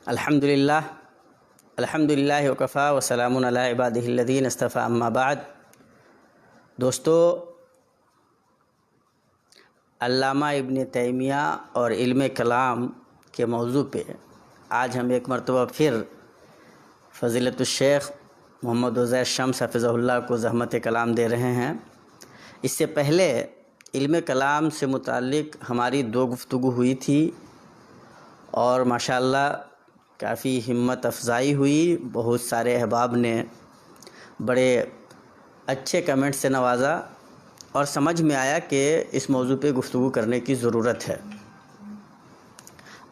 الحمدللہ الحمدللہ وکفا وسلام علی عبادہ الذین اصطفیٰ اما بعد۔ دوستو، علامہ ابن تیمیہ اور علم کلام کے موضوع پہ آج ہم ایک مرتبہ پھر فضیلت الشیخ محمد عزیر شمس حفظہ اللہ کو زحمت کلام دے رہے ہیں۔ اس سے پہلے علم کلام سے متعلق ہماری 2 گفتگو ہوئی تھی اور ماشاءاللہ کافی ہمت افزائی ہوئی۔ بہت سارے احباب نے بڑے اچھے کمنٹ سے نوازا اور سمجھ میں آیا کہ اس موضوع پہ گفتگو کرنے کی ضرورت ہے۔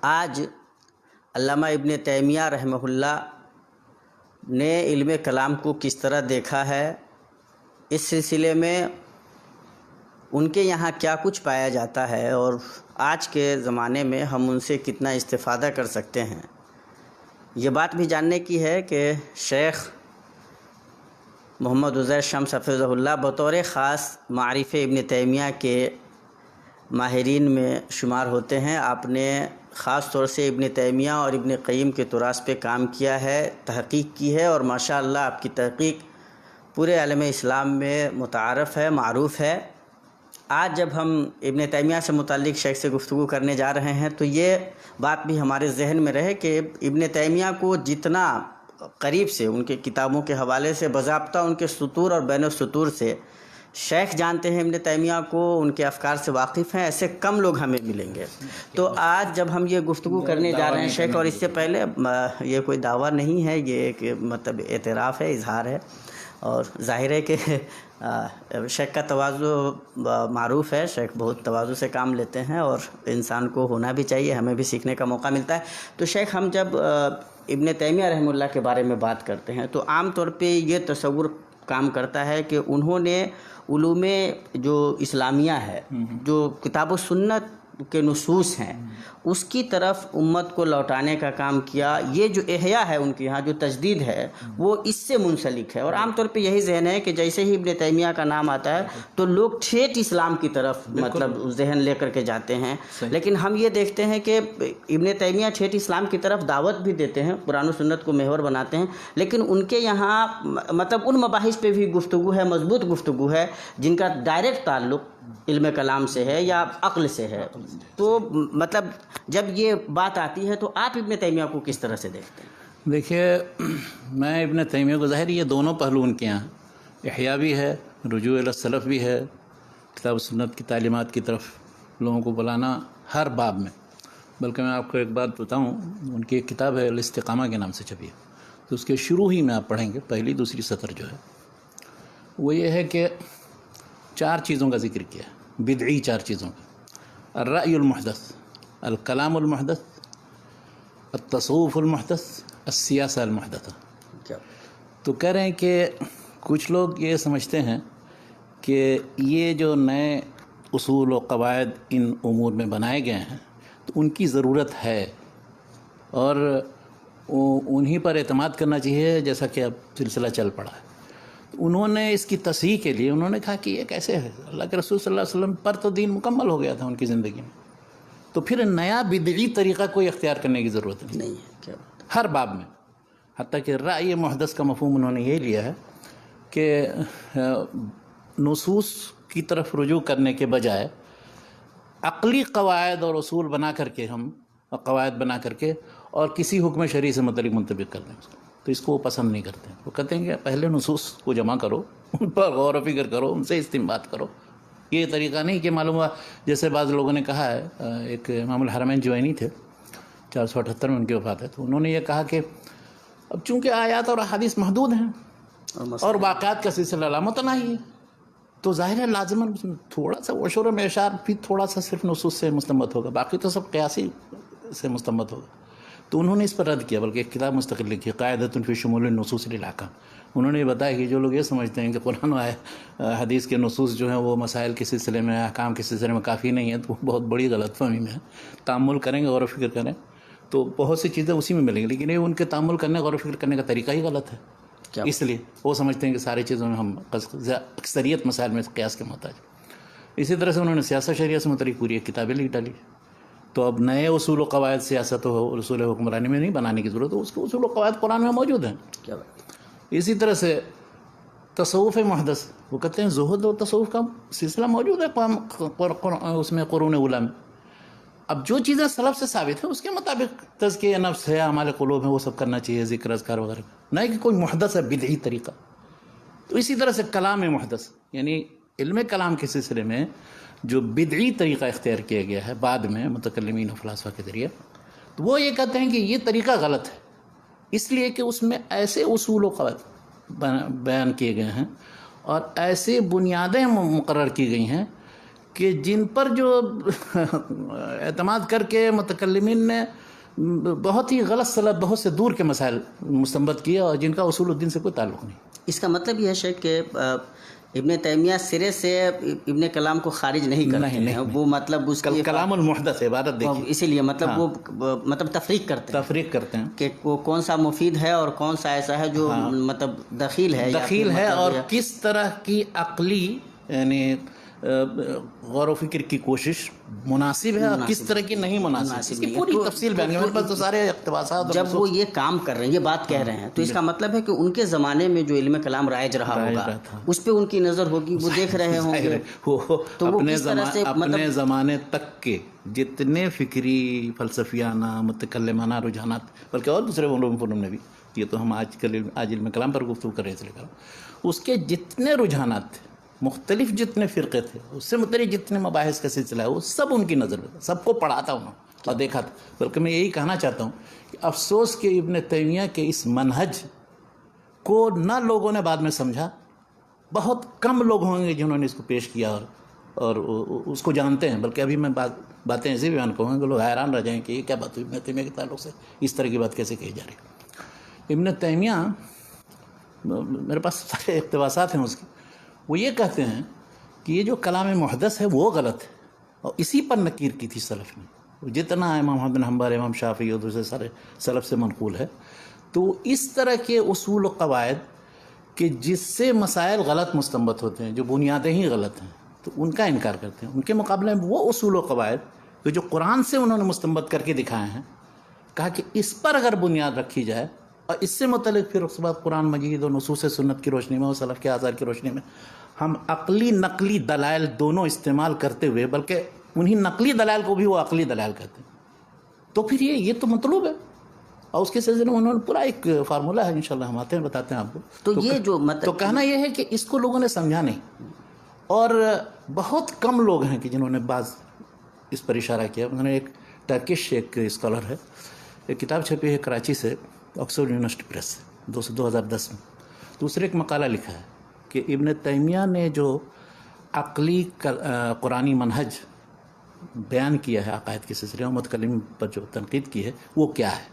آج علامہ ابن تیمیہ رحمہ اللہ نے علم کلام کو کس طرح دیکھا ہے، اس سلسلے میں ان کے یہاں کیا کچھ پایا جاتا ہے اور آج کے زمانے میں ہم ان سے کتنا استفادہ کر سکتے ہیں، یہ بات بھی جاننے کی ہے کہ شیخ محمد عزیر شمس حفظہ اللہ بطور خاص معارف ابن تیمیہ کے ماہرین میں شمار ہوتے ہیں۔ آپ نے خاص طور سے ابن تیمیہ اور ابن قیم کے تراث پہ کام کیا ہے، تحقیق کی ہے، اور ماشاءاللہ آپ کی تحقیق پورے عالم اسلام میں متعارف ہے، معروف ہے۔ آج جب ہم ابن تیمیہ سے متعلق شیخ سے گفتگو کرنے جا رہے ہیں تو یہ بات بھی ہمارے ذہن میں رہے کہ ابن تیمیہ کو جتنا قریب سے ان کے کتابوں کے حوالے سے باضابطہ ان کے سطور اور بین السطور سے شیخ جانتے ہیں، ابن تیمیہ کو ان کے افکار سے واقف ہیں، ایسے کم لوگ ہمیں ملیں گے۔ تو آج جب ہم یہ گفتگو کرنے جا رہے ہیں شیخ، اور اس سے پہلے یہ کوئی دعویٰ نہیں ہے، یہ ایک مطلب اعتراف ہے، اظہار ہے، اور ظاہر ہے کہ شیخ کا تواضع معروف ہے، شیخ بہت تواضع سے کام لیتے ہیں اور انسان کو ہونا بھی چاہیے، ہمیں بھی سیکھنے کا موقع ملتا ہے۔ تو شیخ، ہم جب ابن تیمیہ رحمہ اللہ کے بارے میں بات کرتے ہیں تو عام طور پہ یہ تصور کام کرتا ہے کہ انہوں نے علوم جو اسلامیہ ہے، جو کتاب و سنت کے نصوص ہیں، اس کی طرف امت کو لوٹانے کا کام کیا۔ یہ جو احیاء ہے ان کے یہاں، جو تجدید ہے، وہ اس سے منسلک ہے، اور عام طور پہ یہی ذہن ہے کہ جیسے ہی ابن تیمیہ کا نام آتا ہے تو لوگ ٹھیٹ اسلام کی طرف مطلب ذہن لے کر کے جاتے ہیں۔ لیکن ہم یہ دیکھتے ہیں کہ ابن تیمیہ ٹھیٹ اسلام کی طرف دعوت بھی دیتے ہیں، قرآن و سنت کو محور بناتے ہیں، لیکن ان کے یہاں مطلب ان مباحث پہ بھی گفتگو ہے، مضبوط گفتگو ہے، جن کا ڈائریکٹ تعلق علم کلام سے ہے یا عقل سے ہے۔ تو مطلب جب یہ بات آتی ہے تو آپ ابن تیمیہ کو کس طرح سے دیکھتے ہیں؟ دیکھیے، میں ابن تیمیہ کو ظاہر یہ دونوں پہلو ان کے یہاں احیاء بھی ہے، رجوع الی السلف بھی ہے، کتاب و سنت کی تعلیمات کی طرف لوگوں کو بلانا ہر باب میں۔ بلکہ میں آپ کو ایک بات بتاؤں، ان کی ایک کتاب ہے الاستقامہ کے نام سے چھپی ہے، تو اس کے شروع ہی میں آپ پڑھیں گے، پہلی دوسری سطر جو ہے وہ یہ ہے کہ 4 چیزوں کا ذکر کیا ہے، بدعی 4 چیزوں کا: الرأی المحدث، الکلام المحدث، التصوف المحدث، السیاسہ المحدثہ۔ تو کہہ رہے ہیں کہ کچھ لوگ یہ سمجھتے ہیں کہ یہ جو نئے اصول و قواعد ان امور میں بنائے گئے ہیں تو ان کی ضرورت ہے اور انہی پر اعتماد کرنا چاہیے، جیسا کہ اب سلسلہ چل پڑا ہے۔ انہوں نے اس کی تصحیح کے لیے انہوں نے کہا کہ یہ کیسے ہے، اللہ کے رسول صلی اللہ علیہ وسلم پر تو دین مکمل ہو گیا تھا ان کی زندگی میں، تو پھر نیا بدعی طریقہ کوئی اختیار کرنے کی ضرورت نہیں ہے ہر باب میں۔ حتیٰ کہ رأی محدث کا مفہوم انہوں نے یہ لیا ہے کہ نصوص کی طرف رجوع کرنے کے بجائے عقلی قواعد اور اصول بنا کر کے ہم قواعد بنا کر کے اور کسی حکم شرعی سے متعلق منطبق کر دیں اس کو، تو اس کو وہ پسند نہیں کرتے۔ وہ کہتے ہیں کہ پہلے نصوص کو جمع کرو، ان پر غور و فکر کرو، ان سے استنباط کرو۔ یہ طریقہ نہیں کہ معلوم ہوا، جیسے بعض لوگوں نے کہا ہے، ایک امام الحرمین جوینی تھے، 478 میں ان کی وفات ہے، تو انہوں نے یہ کہا کہ اب چونکہ آیات اور احادیث محدود ہیں اور واقعات کا سلسلہ لامتناہی ہے، تو ظاہر ہے لازماً تھوڑا سا وشور و معشار بھی تھوڑا سا صرف نصوص سے مستنبط ہوگا، باقی تو سب قیاسی سے مستنبط ہوگا۔ تو انہوں نے اس پر رد کیا، بلکہ ایک کتاب مستقل لکھی، قاعدۃ فی شمول النصوص للاحکام۔ انہوں نے یہ بتایا کہ جو لوگ یہ سمجھتے ہیں کہ قرآن و حدیث کے نصوص جو ہیں وہ مسائل کے سلسلے میں، احکام کے سلسلے میں کافی نہیں ہیں، تو وہ بہت بڑی غلط فہمی میں ہے۔ تأمل کریں گے، غور و فکر کریں تو بہت سی چیزیں اسی میں ملیں گی، لیکن یہ ان کے تأمل کرنے، غور و فکر کرنے کا طریقہ ہی غلط ہے۔ اس لیے وہ سمجھتے ہیں کہ ساری چیزوں میں ہم اکثریت مسائل میں قیاس کے محتاج۔ اسی طرح سے انہوں نے سیاست شریعہ سے متعلق پوری ایک کتابیں لکھ ڈالی، تو اب نئے اصول و قواعد سیاست و اصول حکمرانی میں نہیں بنانے کی ضرورت ہے، اس کے اصول و قواعد قرآن میں موجود ہیں. کیا بات. اسی طرح سے تصوف محدث، وہ کہتے ہیں زہد اور تصوف کا سلسلہ موجود ہے اس میں قرون اولیٰ میں. اب جو چیزیں سلف سے ثابت ہیں اس کے مطابق تزکیہ نفس ہے، اعمال قلوب ہے، وہ سب کرنا چاہیے، ذکر اذکار وغیرہ، نہ کہ کوئی محدث ہے بدعی طریقہ. تو اسی طرح سے کلام محدث، یعنی علم کلام کے سلسلے میں جو بدعی طریقہ اختیار کیا گیا ہے بعد میں متکلمین و فلاسفہ کے ذریعے، تو وہ یہ کہتے ہیں کہ یہ طریقہ غلط ہے، اس لیے کہ اس میں ایسے اصول و قواعد بیان کیے گئے ہیں اور ایسے بنیادیں مقرر کی گئی ہیں کہ جن پر جو اعتماد کر کے متکلمین نے بہت ہی غلط سلف، بہت سے دور کے مسائل مستنبط کیے اور جن کا اصول الدین سے کوئی تعلق نہیں. اس کا مطلب یہ ہے شیخ کہ ابن تیمیہ سرے سے ابن کلام کو خارج نہیں کرتے ہیں، وہ مطلب اس کی کلام المحدث عبارت دیکھیے، اسی لیے مطلب وہ مطلب تفریق کرتے ہیں کہ وہ کون سا مفید ہے اور کون سا ایسا ہے جو مطلب دخیل ہے اور کس طرح کی عقلی یعنی غور و فکر کی کوشش مناسب ہے اور کس طرح کی نہیں مناسب، اس کی پوری تفصیل بیان ہے. میرے پاس تو سارے اقتباسات. جب وہ یہ کام کر رہے ہیں، یہ بات کہہ رہے ہیں، تو اس کا مطلب ہے کہ ان کے زمانے میں جو علم کلام رائج رہا ہوگا اس پہ ان کی نظر ہوگی، وہ دیکھ رہے ہوں گے. تو اپنے زمانے تک کے جتنے فکری فلسفیانہ متکلمانہ رجحانات، بلکہ اور دوسرے علوم میں بھی، یہ تو ہم آج علم کلام پر گفتگو کر رہے تھے، اس کے جتنے رجحانات تھے، مختلف جتنے فرقے تھے، اس سے مختلف جتنے مباحث کا سلسلہ ہے، وہ سب ان کی نظر میں، سب کو پڑھا تھا انہوں اور دیکھا تھا. بلکہ میں یہی کہنا چاہتا ہوں کہ افسوس کہ ابن تیمیہ کے اس منہج کو نہ لوگوں نے بعد میں سمجھا. بہت کم لوگ ہوں گے جنہوں نے اس کو پیش کیا اور اس کو جانتے ہیں. بلکہ ابھی میں باتیں ایسے بیان کروں گا کہ لوگ حیران رہ جائیں کہ یہ کیا بات ہوئی، ابن تیمیہ کے تعلق سے اس طرح کی بات کیسے کہی جا رہی. ابن تیمیہ، میرے پاس سارے اقتباسات ہیں اس کے، وہ یہ کہتے ہیں کہ یہ جو کلام محدث ہے وہ غلط ہے، اور اسی پر نکیر کی تھی سلف نے. جتنا امام احمد بن حنبل، امام شافعی اور دوسرے سارے سلف سے منقول ہے. تو اس طرح کے اصول و قواعد کہ جس سے مسائل غلط مستنبط ہوتے ہیں، جو بنیادیں ہی غلط ہیں، تو ان کا انکار کرتے ہیں. ان کے مقابلے میں وہ اصول و قواعد کہ جو قرآن سے انہوں نے مستنبط کر کے دکھائے ہیں، کہا کہ اس پر اگر بنیاد رکھی جائے اور اس سے متعلق پھر اس کے بعد قرآن مجید اور نصوص سنت کی روشنی میں اور سلف کے آثار کی روشنی میں ہم عقلی نقلی دلائل دونوں استعمال کرتے ہوئے، بلکہ انہی نقلی دلائل کو بھی وہ عقلی دلائل کہتے ہیں، تو پھر یہ تو مطلوب ہے. اور اس کے سلسلے میں انہوں نے پورا ایک فارمولہ ہے، انشاءاللہ ہم آتے ہیں بتاتے ہیں آپ کو. تو یہ جو تو کہنا یہ ہے کہ اس کو لوگوں نے سمجھا نہیں، اور بہت کم لوگ ہیں کہ جنہوں نے بعض اس پر اشارہ کیا. انہوں نے ایک ٹرکش ایک اسکالر ہے، ایک کتاب چھپی ہے کراچی سے، آکسفورڈ یونیورسٹی پریس سے 2010 میں. دوسرے ایک مقالہ لکھا ہے کہ ابن تیمیہ نے جو عقلی قرآنی منہج بیان کیا ہے عقائد کے سلسلے میں، متکلم پر جو تنقید کی ہے وہ کیا ہے.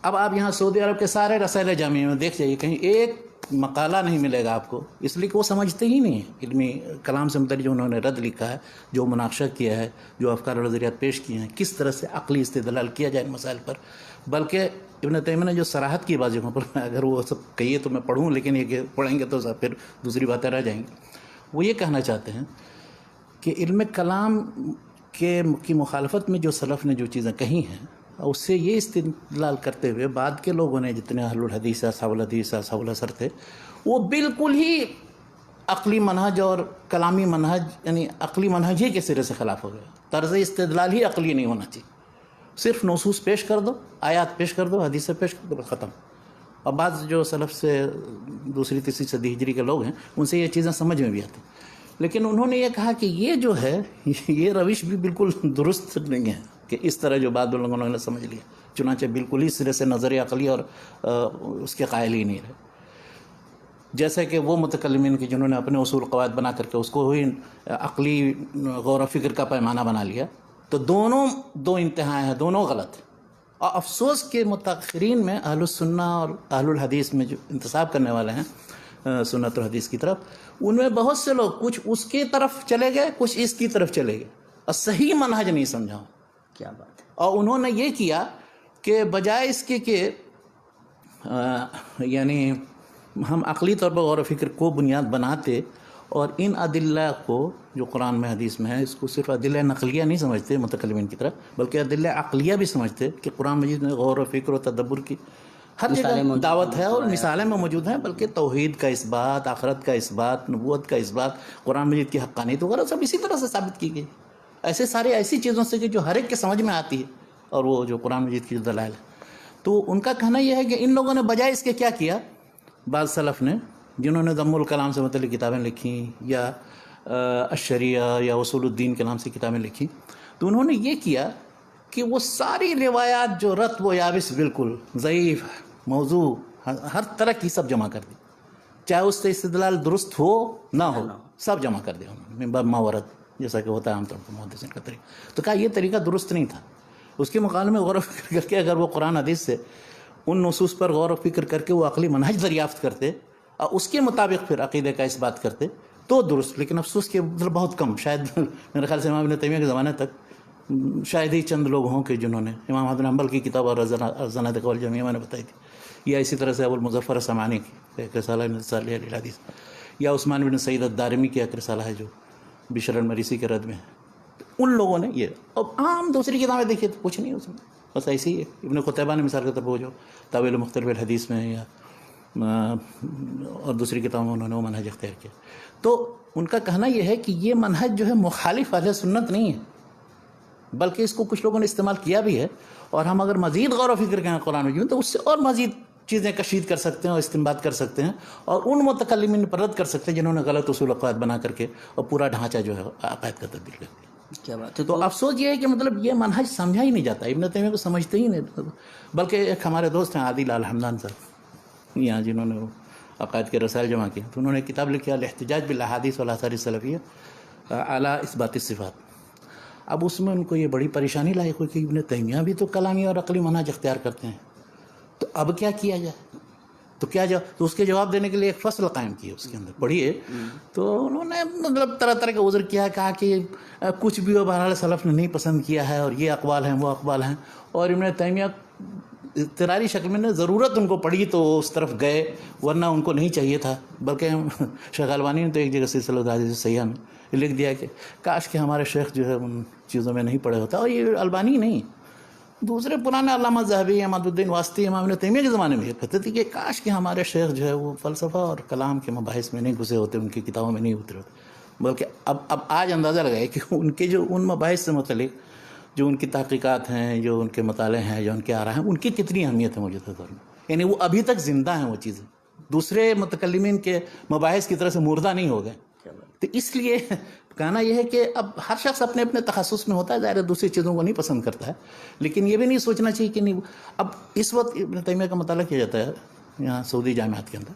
اب آپ یہاں سعودی عرب کے سارے رسائل جامعہ میں دیکھ جائیے، کہیں ایک مقالہ نہیں ملے گا آپ کو، اس لیے کہ وہ سمجھتے ہی نہیں ہیں علمی کلام سے متعلق جو انہوں نے رد لکھا ہے، جو مناقشہ کیا ہے، جو افکار اور نظریات پیش کیے ہیں، کس طرح سے عقلی استدلال کیا جائے ان مسائل پر. بلکہ ابن تیمیہ نے جو صراحت کی بازیوں پر، اگر وہ سب کہیے تو میں پڑھوں، لیکن یہ کہ پڑھیں گے تو پھر دوسری باتیں رہ جائیں گی. وہ یہ کہنا چاہتے ہیں کہ علم کلام کی مخالفت میں جو سلف نے جو چیزیں کہی ہیں، اس سے یہ استدلال کرتے ہوئے بعد کے لوگوں نے جتنے اہل الحدیث، اصحاب الحدیث، اصحاب الاثر تھے، وہ بالکل ہی عقلی منہج اور کلامی منہج، یعنی عقلی منہج ہی کے سرے سے خلاف ہو گیا. طرز استدلال ہی عقلی نہیں ہونا چاہیے، صرف نصوص پیش کر دو، آیات پیش کر دو، حدیثیں پیش کر دو، ختم. اور بعض جو سلف سے دوسری تیسری صدی ہجری کے لوگ ہیں، ان سے یہ چیزیں سمجھ میں بھی آتی. لیکن انہوں نے یہ کہا کہ یہ جو ہے یہ روش بھی بالکل درست نہیں ہے کہ اس طرح جو بعض لوگوں نے سمجھ لیا. چنانچہ بالکل ہی سرے سے نظر عقلی اور اس کے قائل ہی نہیں رہے. جیسے کہ وہ متکلمین کی جنہوں نے اپنے اصول قواعد بنا کر کے اس کو ہی عقلی غور و فکر کا پیمانہ بنا لیا، تو دونوں دو انتہائیں ہیں، دونوں غلط ہیں. اور افسوس کہ متاخرین میں اہل السنہ اور اہل الحدیث میں جو انتساب کرنے والے ہیں سنت اور حدیث کی طرف، ان میں بہت سے لوگ کچھ اس کی طرف چلے گئے، کچھ اس کی طرف چلے گئے اور صحیح منہج نہیں سمجھا. کیا بات ہے. اور انہوں نے یہ کیا کہ بجائے اس کے کہ یعنی ہم عقلی طور پر غور و فکر کو بنیاد بناتے اور ان ادلہ کو جو قرآن میں حدیث میں ہے اس کو صرف ادلہ نقلیہ نہیں سمجھتے متکلمین کی طرح، بلکہ ادلہ عقلیہ بھی سمجھتے کہ قرآن مجید میں غور و فکر و تدبر کی ہر جگہ دعوت ہے اور مثالیں میں موجود ہیں، بلکہ توحید کا اس بات، آخرت کا اس بات، نبوت کا اس بات، قرآن مجید کی حقانیت وغیرہ سب اسی طرح سے ثابت کی گئی، ایسی چیزوں سے کہ جو ہر ایک کے سمجھ میں آتی ہے، اور وہ جو قرآن مجید کی جو دلائل ہے۔ تو ان کا کہنا یہ ہے کہ ان لوگوں نے بجائے اس کے کیا کیا، بعض سلف نے جنہوں نے ضم الکلام سے متعلق کتابیں لکھیں یا الشریعہ یا اصول الدین کے نام سے کتابیں لکھی، تو انہوں نے یہ کیا کہ وہ ساری روایات جو رتب و یابس بالکل ضعیف، موضوع، ہر طرح کی سب جمع کر دی، چاہے اس سے استدلال درست ہو نہ ہو، سب جمع کر دیا انہوں نے من باب ما ورد، جیسا کہ ہوتا ہے عام طور پر محدثین کا طریقہ۔ تو کہا یہ طریقہ درست نہیں تھا، اس کے مقابلے میں غور و فکر کر کے اگر وہ قرآن حدیث سے ان نصوص پر غور و فکر کر کے وہ عقلی منہج دریافت کرتے اور اس کے مطابق پھر عقیدے کا اس بات کرتے تو درست، لیکن افسوس کہ بہت کم، شاید میرے خیال سے امام ابن تیمیہ کے زمانے تک شاید ہی چند لوگ ہوں کہ جنہوں نے امام احمد بن حنبل کی کتاب اور الزنادقہ والجمیع میں نے بتائی تھی، یا اسی طرح سے ابو المظفر السمعانی کی ایک رسالہ صالح الحدیث، یا عثمان بن سعید الدارمی کی ایک رسالہ ہے جو بشر المریسی کے رد میں ہے، ان لوگوں نے یہ۔ اب عام دوسری کتابیں دیکھیے تو کچھ نہیں اس میں، بس ایسے ہی ہے۔ ابن قتیبہ نے مثال کے طور پر جو تاویل مختلف الحدیث میں یا اور دوسری کتابوں میں انہوں نے وہ منہج اختیار کیا، تو ان کا کہنا یہ ہے کہ یہ منہج جو ہے مخالف اہل سنت نہیں ہے، بلکہ اس کو کچھ لوگوں نے استعمال کیا بھی ہے، اور ہم اگر مزید غور و فکر کریں قرآن مجید میں تو اس سے اور مزید چیزیں کشید کر سکتے ہیں اور استنباط کر سکتے ہیں، اور ان متکلمین پر رد کر سکتے ہیں جنہوں نے غلط اصول عقائد بنا کر کے اور پورا ڈھانچہ جو ہے عقائد کا تبدیل کر دیا۔ کیا بات ہے۔ تو افسوس یہ ہے کہ مطلب یہ منہج سمجھا ہی نہیں جاتا، ابن تیمیہ کو سمجھتے ہی نہیں، بلکہ ایک ہمارے دوست ہیں عادل الحمدان صاحب یہاں جنہوں نے عقائد کے رسائل جمع کیے، تو انہوں نے کتاب لکھی الاحتجاج بالاحادیث والاثار السلفیہ علی اثبات الصفات۔ اب اس میں ان کو یہ بڑی پریشانی لاحق ہوئی کہ ابن تیمیہ بھی تو کلامی اور عقلی منہج اختیار کرتے ہیں، تو اب کیا کیا جائے، تو اس کے جواب دینے کے لیے ایک فصل قائم کی ہے اس کے اندر پڑھیے، تو انہوں نے مطلب طرح طرح کا عذر کیا، کہا کہ کچھ بھی ہو بہرحال سلف نے نہیں پسند کیا ہے، اور یہ اقوال ہیں وہ اقوال ہیں، اور ابن تیمیہ اضطراری شکل میں ضرورت ان کو پڑی تو اس طرف گئے، ورنہ ان کو نہیں چاہیے تھا۔ بلکہ شیخ البانی نے تو ایک جگہ سلسلہ الحدیث صحیحہ میں لکھ دیا کہ کاش کہ ہمارے شیخ جو ہے ان چیزوں میں نہیں پڑے ہوتا، اور یہ البانی نہیں، دوسرے پرانے علامہ ذہبی، احمد الدین واسطی، امام ابن تیمیہ کے زمانے میں یہ کہتے تھے کہ کاش کہ ہمارے شیخ جو ہے وہ فلسفہ اور کلام کے مباحث میں نہیں گھسے ہوتے، ان کی کتابوں میں نہیں اترے ہوتے، بلکہ اب آج اندازہ لگائے کہ ان کے جو ان مباحث سے متعلق جو ان کی تحقیقات ہیں، جو ان کے مطالعے ہیں، جو ان کے آراء ہیں، ان کی کتنی اہمیت ہے موجودہ دور میں، یعنی وہ ابھی تک زندہ ہیں، وہ چیزیں دوسرے متکلمین کے مباحث کی طرح سے مردہ نہیں ہو گئے۔ تو اس لیے کہنا یہ ہے کہ اب ہر شخص اپنے اپنے تخصص میں ہوتا ہے، ظاہر ہے دوسری چیزوں کو نہیں پسند کرتا ہے، لیکن یہ بھی نہیں سوچنا چاہیے کہ نہیں۔ اب اس وقت ابن تیمیہ کا مطالعہ کیا جاتا ہے یہاں سعودی جامعات کے اندر،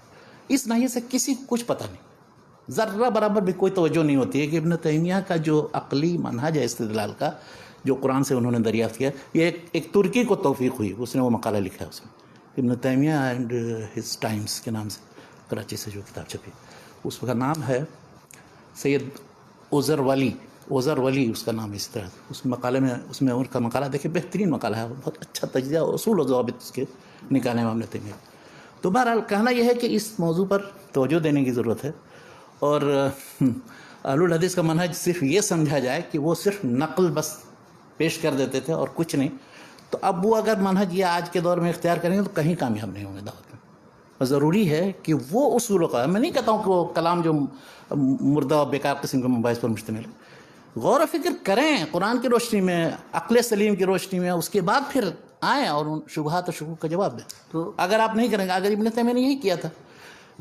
اس ناحیے سے کسی کو کچھ پتہ نہیں، ذرہ برابر بھی کوئی توجہ نہیں ہوتی ہے کہ ابن تیمیہ کا جو عقلی منہج ہے استدلال کا، جو قرآن سے انہوں نے دریافت کیا، یہ ایک ترکی کو توفیق ہوئی، اس نے وہ مقالہ لکھا ہے اس میں، ابن تیمیہ اینڈ ہز ٹائمز کے نام سے، کراچی سے جو کتاب چھپی، اس کا نام ہے سید عذر ولی اس کا نام ہے، اس طرح اس مقالے میں، اس میں ان کا مقالہ دیکھیں، بہترین مقالہ ہے، بہت اچھا تجزیہ اصول و ضوابط اس کے نکالے امام ابن تیمیہ۔ تو بہرحال کہنا یہ ہے کہ اس موضوع پر توجہ دینے کی ضرورت ہے، اور اہل الحدیث کا منہج صرف یہ سمجھا جائے کہ وہ صرف نقل بس پیش کر دیتے تھے اور کچھ نہیں، تو اب وہ اگر منہج یہ آج کے دور میں اختیار کریں گے تو کہیں کامیاب نہیں ہوں گے دعوت میں۔ ضروری ہے کہ وہ اصول و قواعد، میں نہیں کہتا ہوں کہ وہ کلام جو مردہ اور بیکار قسم کے مباحث پر مشتمل ہے، غور و فکر کریں قرآن کی روشنی میں، عقل سلیم کی روشنی میں، اس کے بعد پھر آئیں اور ان شبہات و شکوک کا جواب دیں۔ تو اگر آپ نہیں کریں گے، اگر ابن تیمیہ نے یہی کیا تھا،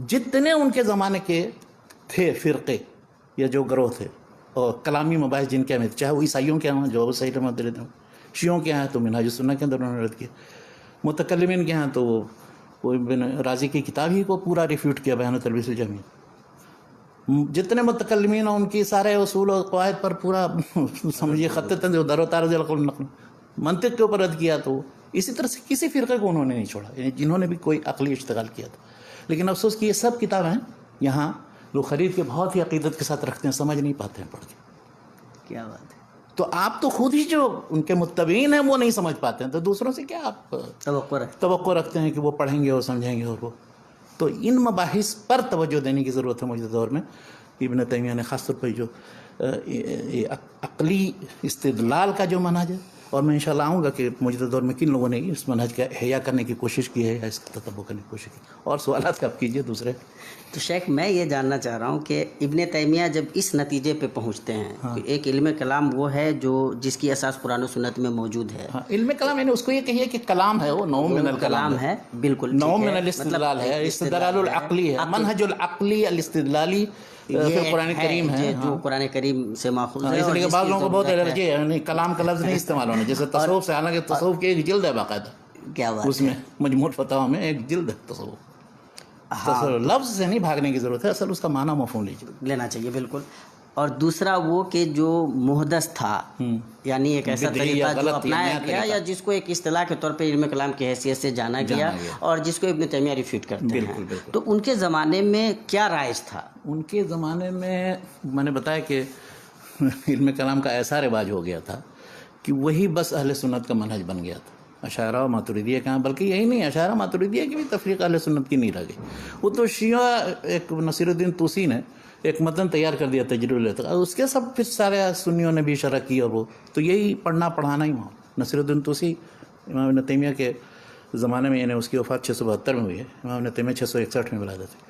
جتنے ان کے زمانے کے تھے فرقے یا جو گروہ تھے اور کلامی مباحث جن کے اہمیت، چاہے وہ عیسائیوں کے ہوں جو صحیح رحمت اللہ ہوں، شیعوں کے ہیں تو منہاج السنہ کے اندر انہوں نے رد کیا، متکلمین کے ہیں تو وہ ابن رازی کی کتاب ہی کو پورا ریفیوٹ کیا، بیان تلبیس الجہمی، جتنے متکلمین ہیں ان کی سارے اصول و قواعد پر پورا سمجھیے خط تنظیم در و تارز القول نقل منطق کے اوپر رد کیا، تو اسی طرح سے کسی فرقے کو انہوں نے نہیں چھوڑا، یعنی جنہوں نے بھی کوئی عقلی اشتغال کیا تھا۔ لیکن افسوس کہ یہ سب کتابیں یہاں لوگ خرید کے بہت ہی عقیدت کے ساتھ رکھتے ہیں، سمجھ نہیں پاتے ہیں پڑھ کے۔ کیا بات ہے۔ تو آپ تو خود ہی جو ان کے متبعین ہیں وہ نہیں سمجھ پاتے ہیں، تو دوسروں سے کیا آپ توقع رکھتے ہیں کہ وہ پڑھیں گے اور سمجھیں گے، اور وہ تو ان مباحث پر توجہ دینے کی ضرورت ہے موجودہ دور میں، ابن تیمیہ نے خاص طور پر جو عقلی استدلال کا جو منہج ہے، اور میں انشاءاللہ آؤں گا کہ موجودہ دور میں کن لوگوں نے اس منہج کا احیا کرنے کی کوشش کی ہے یا اس کا تتبع کرنے کی کوشش کی، اور سوالات کا آپ کیجیے دوسرے۔ تو شیخ میں یہ جاننا چاہ رہا ہوں کہ ابن تیمیہ جب اس نتیجے پہ پہنچتے ہیں کہ ایک علم کلام وہ ہے جس کی اساس قرآن و سنت میں موجود ہے، علم کلام یعنی اس کو یہ کہیے کہ کلام ہے، وہ نوع من الکلام ہے، بالکل نوع من الاستدلال ہے، استدلال العقلی ہے، منہج العقلی الاستدلالی پھر قرآن کریم ہے جو قرآن کریم سے ماخوذ ہے۔ اس لیے کہ بعض لوگوں کو بہت الرجی ہے، یعنی کلام کا لفظ نہیں استعمال ہونا، جیسے تصوف سے، حالانکہ تصوف کی ایک جلد ہے باقاعدہ، کیا بات اس میں مجموع الفتاوی میں ایک جلد ہے تصوف، لفظ سے نہیں بھاگنے کی ضرورت ہے، اصل اس کا معنی مفہوم لینا چاہیے، بالکل۔ اور دوسرا وہ کہ جو محدث تھا، یعنی ایک ایسا طریقہ جو اپنایا گیا یا جس کو ایک اصطلاح کے طور پہ علم کلام کی حیثیت سے جانا گیا اور جس کو ابن تیمیہ ریفیوٹ کرتے ہیں، تو ان کے زمانے میں کیا رائج تھا؟ ان کے زمانے میں نے بتایا کہ علم کلام کا ایسا رواج ہو گیا تھا کہ وہی بس اہل سنت کا منہج بن گیا تھا۔ اشاعرہ و ماتریدیہ کا، بلکہ یہی نہیں، اشاعرہ ماتریدیہ کی بھی تفریق اہل سنت کی نہیں رہ گئی۔ وہ تو شیعہ، ایک نصیر الدین طوسی نے ایک متن تیار کر دیا تجریب الاعتقاد، اس کے سب پھر سارے سنیوں نے بھی شرح کی، اور وہ تو یہی پڑھنا پڑھانا ہی وہاں۔ نصیر الدین طوسی امام ابن تیمیہ کے زمانے میں، یعنی اس کی وفات 672 میں ہوئی ہے، امام ابن تیمیہ 661 میں ولادت ہے،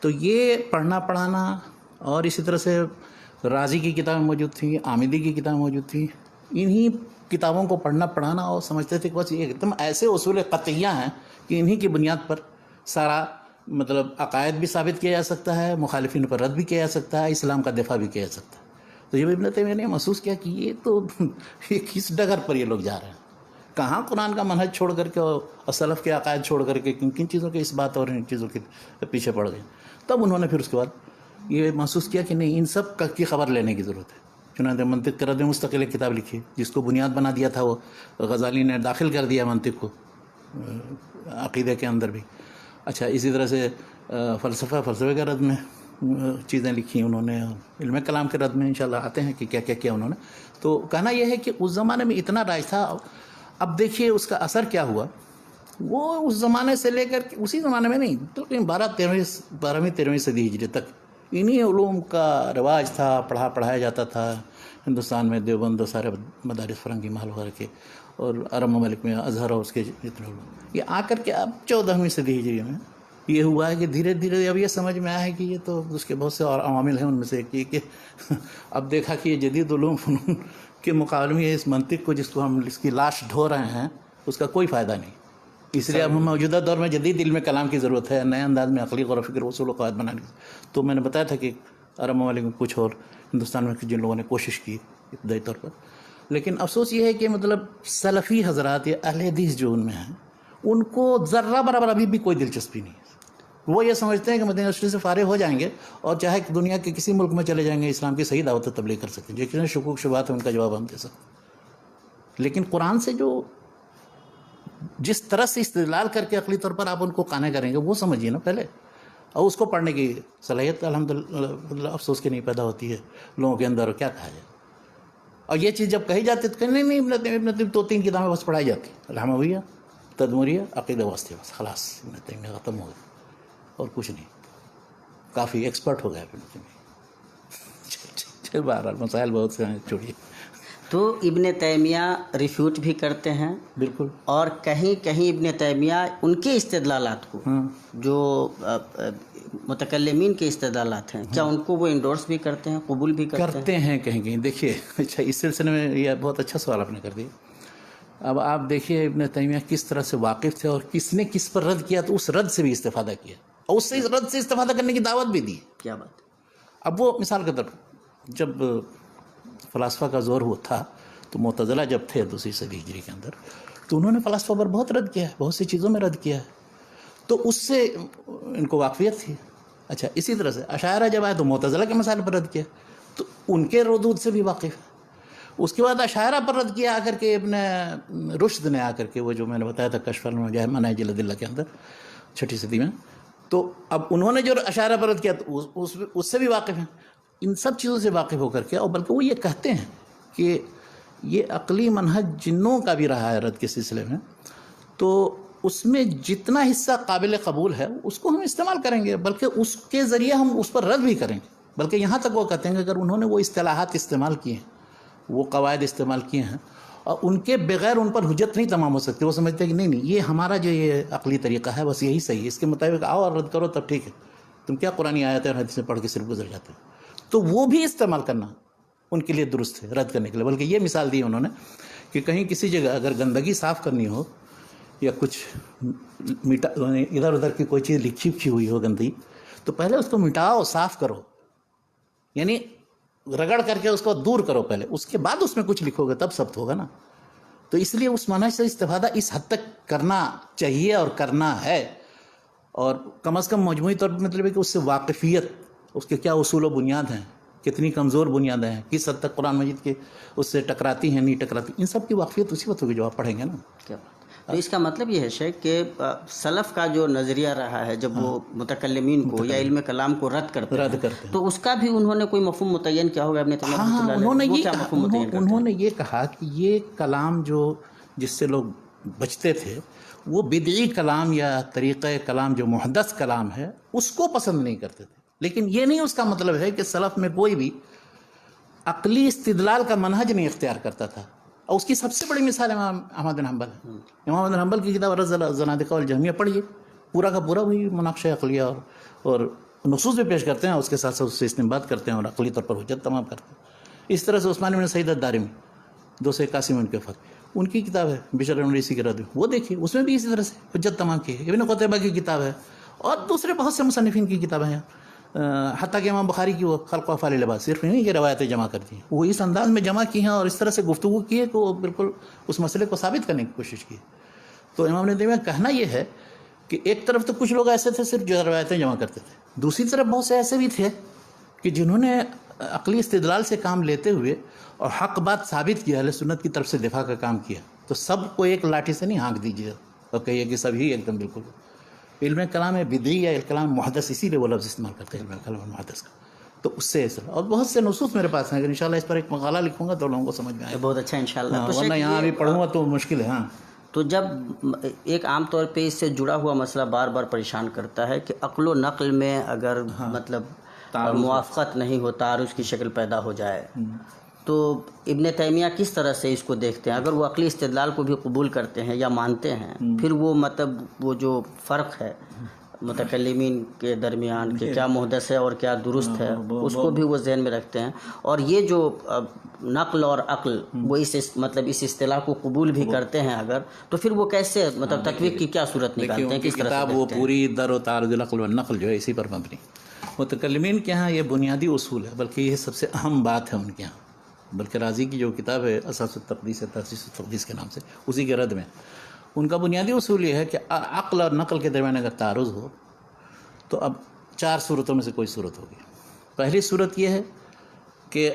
تو یہ پڑھنا پڑھانا، اور اسی طرح سے رازی کی کتابیں موجود تھیں، آمدی کی کتابیں موجود تھیں، انہی کتابوں کو پڑھنا پڑھانا، اور سمجھتے تھے کہ بس یہ ایک دم ایسے اصول قطعیہ ہیں کہ انہی کی بنیاد پر سارا مطلب عقائد بھی ثابت کیا جا سکتا ہے، مخالفین پر رد بھی کیا جا سکتا ہے، اسلام کا دفاع بھی کیا جا سکتا ہے۔ تو جب ابن تیمیہ نے محسوس کیا کہ یہ تو کس ڈگر پر یہ لوگ جا رہے ہیں، کہاں قرآن کا منہج چھوڑ کر کے اور سلف کے عقائد چھوڑ کر کے کن کن چیزوں کے اس بات اور ان چیزوں کے پیچھے پڑ گئے، تب انہوں نے پھر اس کے بعد یہ محسوس کیا کہ نہیں، ان سب کی خبر لینے کی ضرورت ہے۔ چنانچہ منطق کے رد میں مستقل ایک کتاب لکھی، جس کو بنیاد بنا دیا تھا وہ غزالی نے داخل کر دیا منطق کو عقیدے کے اندر بھی۔ اچھا، اسی طرح سے فلسفے کے رد میں چیزیں لکھی انہوں نے، علم کلام کے رد میں انشاءاللہ آتے ہیں کہ کیا کیا کیا انہوں نے۔ تو کہنا یہ ہے کہ اس زمانے میں اتنا رائج تھا۔ اب دیکھیے اس کا اثر کیا ہوا، وہ اس زمانے سے لے کر اسی زمانے میں نہیں، بلکہ 12ویں 13ویں صدی ہجری تک انہی علوم کا رواج تھا، پڑھایا جاتا تھا ہندوستان میں، دیوبند اور سارے مدارس فرنگی محل وغیرہ کے، اور عرب ممالک میں ازہر اور اس کے جتنے علوم۔ یہ آ کر کے اب 14ویں صدی ہجری میں یہ ہوا ہے کہ دھیرے دھیرے اب یہ سمجھ میں آیا ہے کہ یہ تو اس کے بہت سے اور عوامل ہیں، ان میں سے ایک یہ کہ اب دیکھا کہ یہ جدید علوم فنون کے مقابلے میں اس منطق کو، جس کو ہم اس کی لاش ڈھو رہے ہیں، اس کا کوئی فائدہ نہیں۔ اس لیے اب ہم موجودہ دور میں جدید علم کلام کی ضرورت ہے، نئے انداز میں عقلی غور و فکر اصول و قواعد بنانے کی۔ تو میں نے بتایا تھا کہ عرب ممالک میں کچھ اور ہندوستان میں جن لوگوں نے کوشش کی ابتدائی طور پر، لیکن افسوس یہ ہے کہ مطلب سلفی حضرات یا اہل حدیث جو ان میں ہیں، ان کو ذرہ برابر ابھی بھی کوئی دلچسپی نہیں ہے۔ وہ یہ سمجھتے ہیں کہ مدینہ یونیورسٹی سے فارغ ہو جائیں گے اور چاہے دنیا کے کسی ملک میں چلے جائیں گے، اسلام کی صحیح دعوت و تبلیغ کر سکتے ہیں، جتنے شکوک شبہات ہیں ان کا جواب ہم دے سکتے ہیں۔ لیکن قرآن سے جو جس طرح سے استدلال کر کے عقلی طور پر آپ ان کو قانع کریں گے، وہ سمجھیے نا پہلے، اور اس کو پڑھنے کی صلاحیت الحمدللہ افسوس کے نہیں پیدا ہوتی ہے لوگوں کے اندر، کیا کہا جائے۔ اور یہ چیز جب کہی جاتی تو نہیں، ابن تیمیہ تو 3 کتابیں بس پڑھائی جاتی، الحمویہ، تدمریہ، عقیدہ واسطیہ، بس خلاص ابن تیمیہ ختم ہو گیا اور کچھ نہیں، کافی ایکسپرٹ ہو گیا ابن تیمیہ۔ بہرحال مسائل بہت سے ہیں، چھوڑیے۔ تو ابن تیمیہ ریفیوٹ بھی کرتے ہیں، بالکل، اور کہیں کہیں ابن تیمیہ ان کے استدلالات کو، جو متکلمین کے استدلالات ہیں، کیا ان کو وہ انڈورس بھی کرتے ہیں، قبول بھی کرتے ہیں کہیں کہیں۔ دیکھیے، اچھا، اس سلسلے میں یہ بہت اچھا سوال آپ نے کر دیا۔ اب آپ دیکھیے ابن تیمیہ کس طرح سے واقف تھے، اور کس نے کس پر رد کیا، تو اس رد سے بھی استفادہ کیا، اور اس رد سے استفادہ کرنے کی دعوت بھی دی۔ کیا بات۔ اب وہ مثال کے طور پر جب فلاسفہ کا زور ہوا تھا، تو معتزلہ جب تھے 2 صدی ہجری کے اندر، تو انہوں نے فلاسفہ پر بہت رد کیا ہے، بہت سی چیزوں میں رد کیا ہے، تو اس سے ان کو واقفیت تھی۔ اچھا، اسی طرح سے اشاعرہ جب آئے تو معتزلہ کے مسائل پر رد کیا، تو ان کے ردود سے بھی واقف ہے۔ اس کے بعد اشاعرہ پر رد کیا آ کر کے ابن رشد نے، آ کر کے وہ جو میں نے بتایا تھا کشف مناہج الادلہ کے اندر 6 صدی میں، تو اب انہوں نے جو اشاعرہ پر رد کیا تو اس سے بھی واقف ہیں۔ ان سب چیزوں سے واقف ہو کر کے، اور بلکہ وہ یہ کہتے ہیں کہ یہ عقلی منہج جنوں کا بھی رہا ہے رد کے سلسلے میں، تو اس میں جتنا حصہ قابل قبول ہے اس کو ہم استعمال کریں گے، بلکہ اس کے ذریعے ہم اس پر رد بھی کریں گے۔ بلکہ یہاں تک وہ کہتے ہیں کہ اگر انہوں نے وہ اصطلاحات استعمال کیے ہیں، وہ قواعد استعمال کیے ہیں، اور ان کے بغیر ان پر حجت نہیں تمام ہو سکتی، وہ سمجھتے ہیں کہ نہیں یہ ہمارا جو یہ عقلی طریقہ ہے بس یہی صحیح ہے، اس کے مطابق آؤ اور رد کرو تب ٹھیک ہے، تم کیا قرآن آیتیں اور حدیثیں پڑھ کے صرف گزر جاتے ہو، تو وہ بھی استعمال کرنا ان کے لیے درست ہے رد کرنے کے لیے۔ بلکہ یہ مثال دی انہوں نے کہ کہیں کسی جگہ اگر گندگی صاف کرنی ہو یا کچھ مٹا ادھر ادھر کی کوئی چیز لکھی پکھی ہوئی ہو گندگی، تو پہلے اس کو مٹاؤ، صاف کرو، یعنی رگڑ کر کے اس کو دور کرو پہلے، اس کے بعد اس میں کچھ لکھو گے تب ثبت ہوگا نا۔ تو اس لیے اس منہج سے استفادہ اس حد تک کرنا چاہیے اور کرنا ہے، اور کم از کم مجموعی طور پر مطلب ہے کہ اس سے واقفیت، اس کے کیا اصول و بنیاد ہیں، کتنی کمزور بنیادیں ہیں، کس حد تک قرآن مجید کے اس سے ٹکراتی ہیں نہیں ٹکراتی، ان سب کی واقفیت اسی وقت ہوگی جو آپ پڑھیں گے نا۔ کیا بات۔ تو اس کا مطلب یہ ہے شیخ کہ سلف کا جو نظریہ رہا ہے جب وہ متکلمین کو یا علم کلام کو رد کرتے ہیں تو اس کا بھی انہوں نے کوئی مفہوم متعین کیا ہوگا ابن تیمیہ رحمۃ اللہ علیہ؟ انہوں نے یہ کہا کہ یہ کلام جو جس سے لوگ بچتے تھے وہ بدعی کلام یا طریقہ کلام جو محدث کلام ہے اس کو پسند نہیں کرتے تھے، لیکن یہ نہیں اس کا مطلب ہے کہ سلف میں کوئی بھی عقلی استدلال کا منہج نہیں اختیار کرتا تھا، اور اس کی سب سے بڑی مثال امام احمد بن حنبل ہے۔ امام احمد بن حنبل کی کتاب رد الزنادقہ والجہمیہ پڑھیے، پورا کا پورا وہی مناقشہ عقلیہ اور نصوص بھی پیش کرتے ہیں، اس کے ساتھ ساتھ اس سے استنباط کرتے ہیں اور عقلی طور پر حجت تمام کرتے ہیں۔ اس طرح سے عثمان بن سعید الدارمی 281 میں ان کے وفات، ان کی کتاب ہے بشر اسی کے رد، وہ دیکھیے اس میں بھی اسی طرح سے حجت تمام کی ہے۔ ابن قتیبہ کی کتاب ہے اور دوسرے بہت سے مصنفین کی کتابیں ہیں، حتیٰ کہ امام بخاری کی وہ خلق و افعال العباد صرف نہیں کہ روایتیں جمع کرتی ہیں، وہ اس انداز میں جمع کی ہیں اور اس طرح سے گفتگو کی ہے کہ وہ بالکل اس مسئلے کو ثابت کرنے کی کوشش کی۔ تو امام ابن تیمیہ کہنا یہ ہے کہ ایک طرف تو کچھ لوگ ایسے تھے صرف جو روایتیں جمع کرتے تھے، دوسری طرف بہت سے ایسے بھی تھے کہ جنہوں نے عقلی استدلال سے کام لیتے ہوئے اور حق بات ثابت کیا، اہل سنت کی طرف سے دفاع کا کام کیا۔ تو سب کو ایک لاٹھی سے نہیں ہانک دیجیے اور کہیے کہ سب ہی ایک دم بالکل علم کلام بدعی یا کلام محدث، اسی لیے وہ لفظ استعمال کرتے ہیں علم کلام محدث کا، تو اس سے ایسا۔ اور بہت سے نصوص میرے پاس ہیں، اگر انشاءاللہ اس پر ایک مقالہ لکھوں گا تو لوگوں کو سمجھ میں آئے گا۔ بہت اچھا انشاءاللہ، ورنہ یہاں ابھی پڑھوں گا تو مشکل ہے۔ ہاں، تو جب ایک عام طور پہ اس سے جڑا ہوا مسئلہ بار بار پریشان کرتا ہے کہ عقل و نقل میں اگر مطلب موافقت نہیں ہو، تعارض کی شکل پیدا ہو جائے، تو ابن تیمیہ کس طرح سے اس کو دیکھتے ہیں؟ اگر وہ عقلی استدلال کو بھی قبول کرتے ہیں یا مانتے ہیں، پھر وہ مطلب وہ جو فرق ہے متکلمین کے درمیان کہ کیا محدث ہے اور کیا درست ہے، اس کو بھی وہ ذہن میں رکھتے ہیں، اور یہ جو نقل اور عقل وہ اس مطلب اس اصطلاح کو قبول بھی کرتے ہیں اگر، تو پھر وہ کیسے مطلب تطبیق کی کیا صورت نکالتے ہیں، کس طرح سے کتاب وہ پوری در و تعارض العقل والنقل جو ہے اسی پر مبنی۔ متکلمین کے ہاں یہ بنیادی اصول ہے، بلکہ یہ سب سے اہم بات ہے ان کے ہاں۔ بلکہ رازی کی جو کتاب ہے اساس التقدیس ہے، تاسیس التقدیس کے نام سے، اسی کے رد میں ان کا بنیادی اصول یہ ہے کہ عقل اور نقل کے درمیان اگر تعارض ہو تو اب 4 صورتوں میں سے کوئی صورت ہوگی۔ پہلی صورت یہ ہے کہ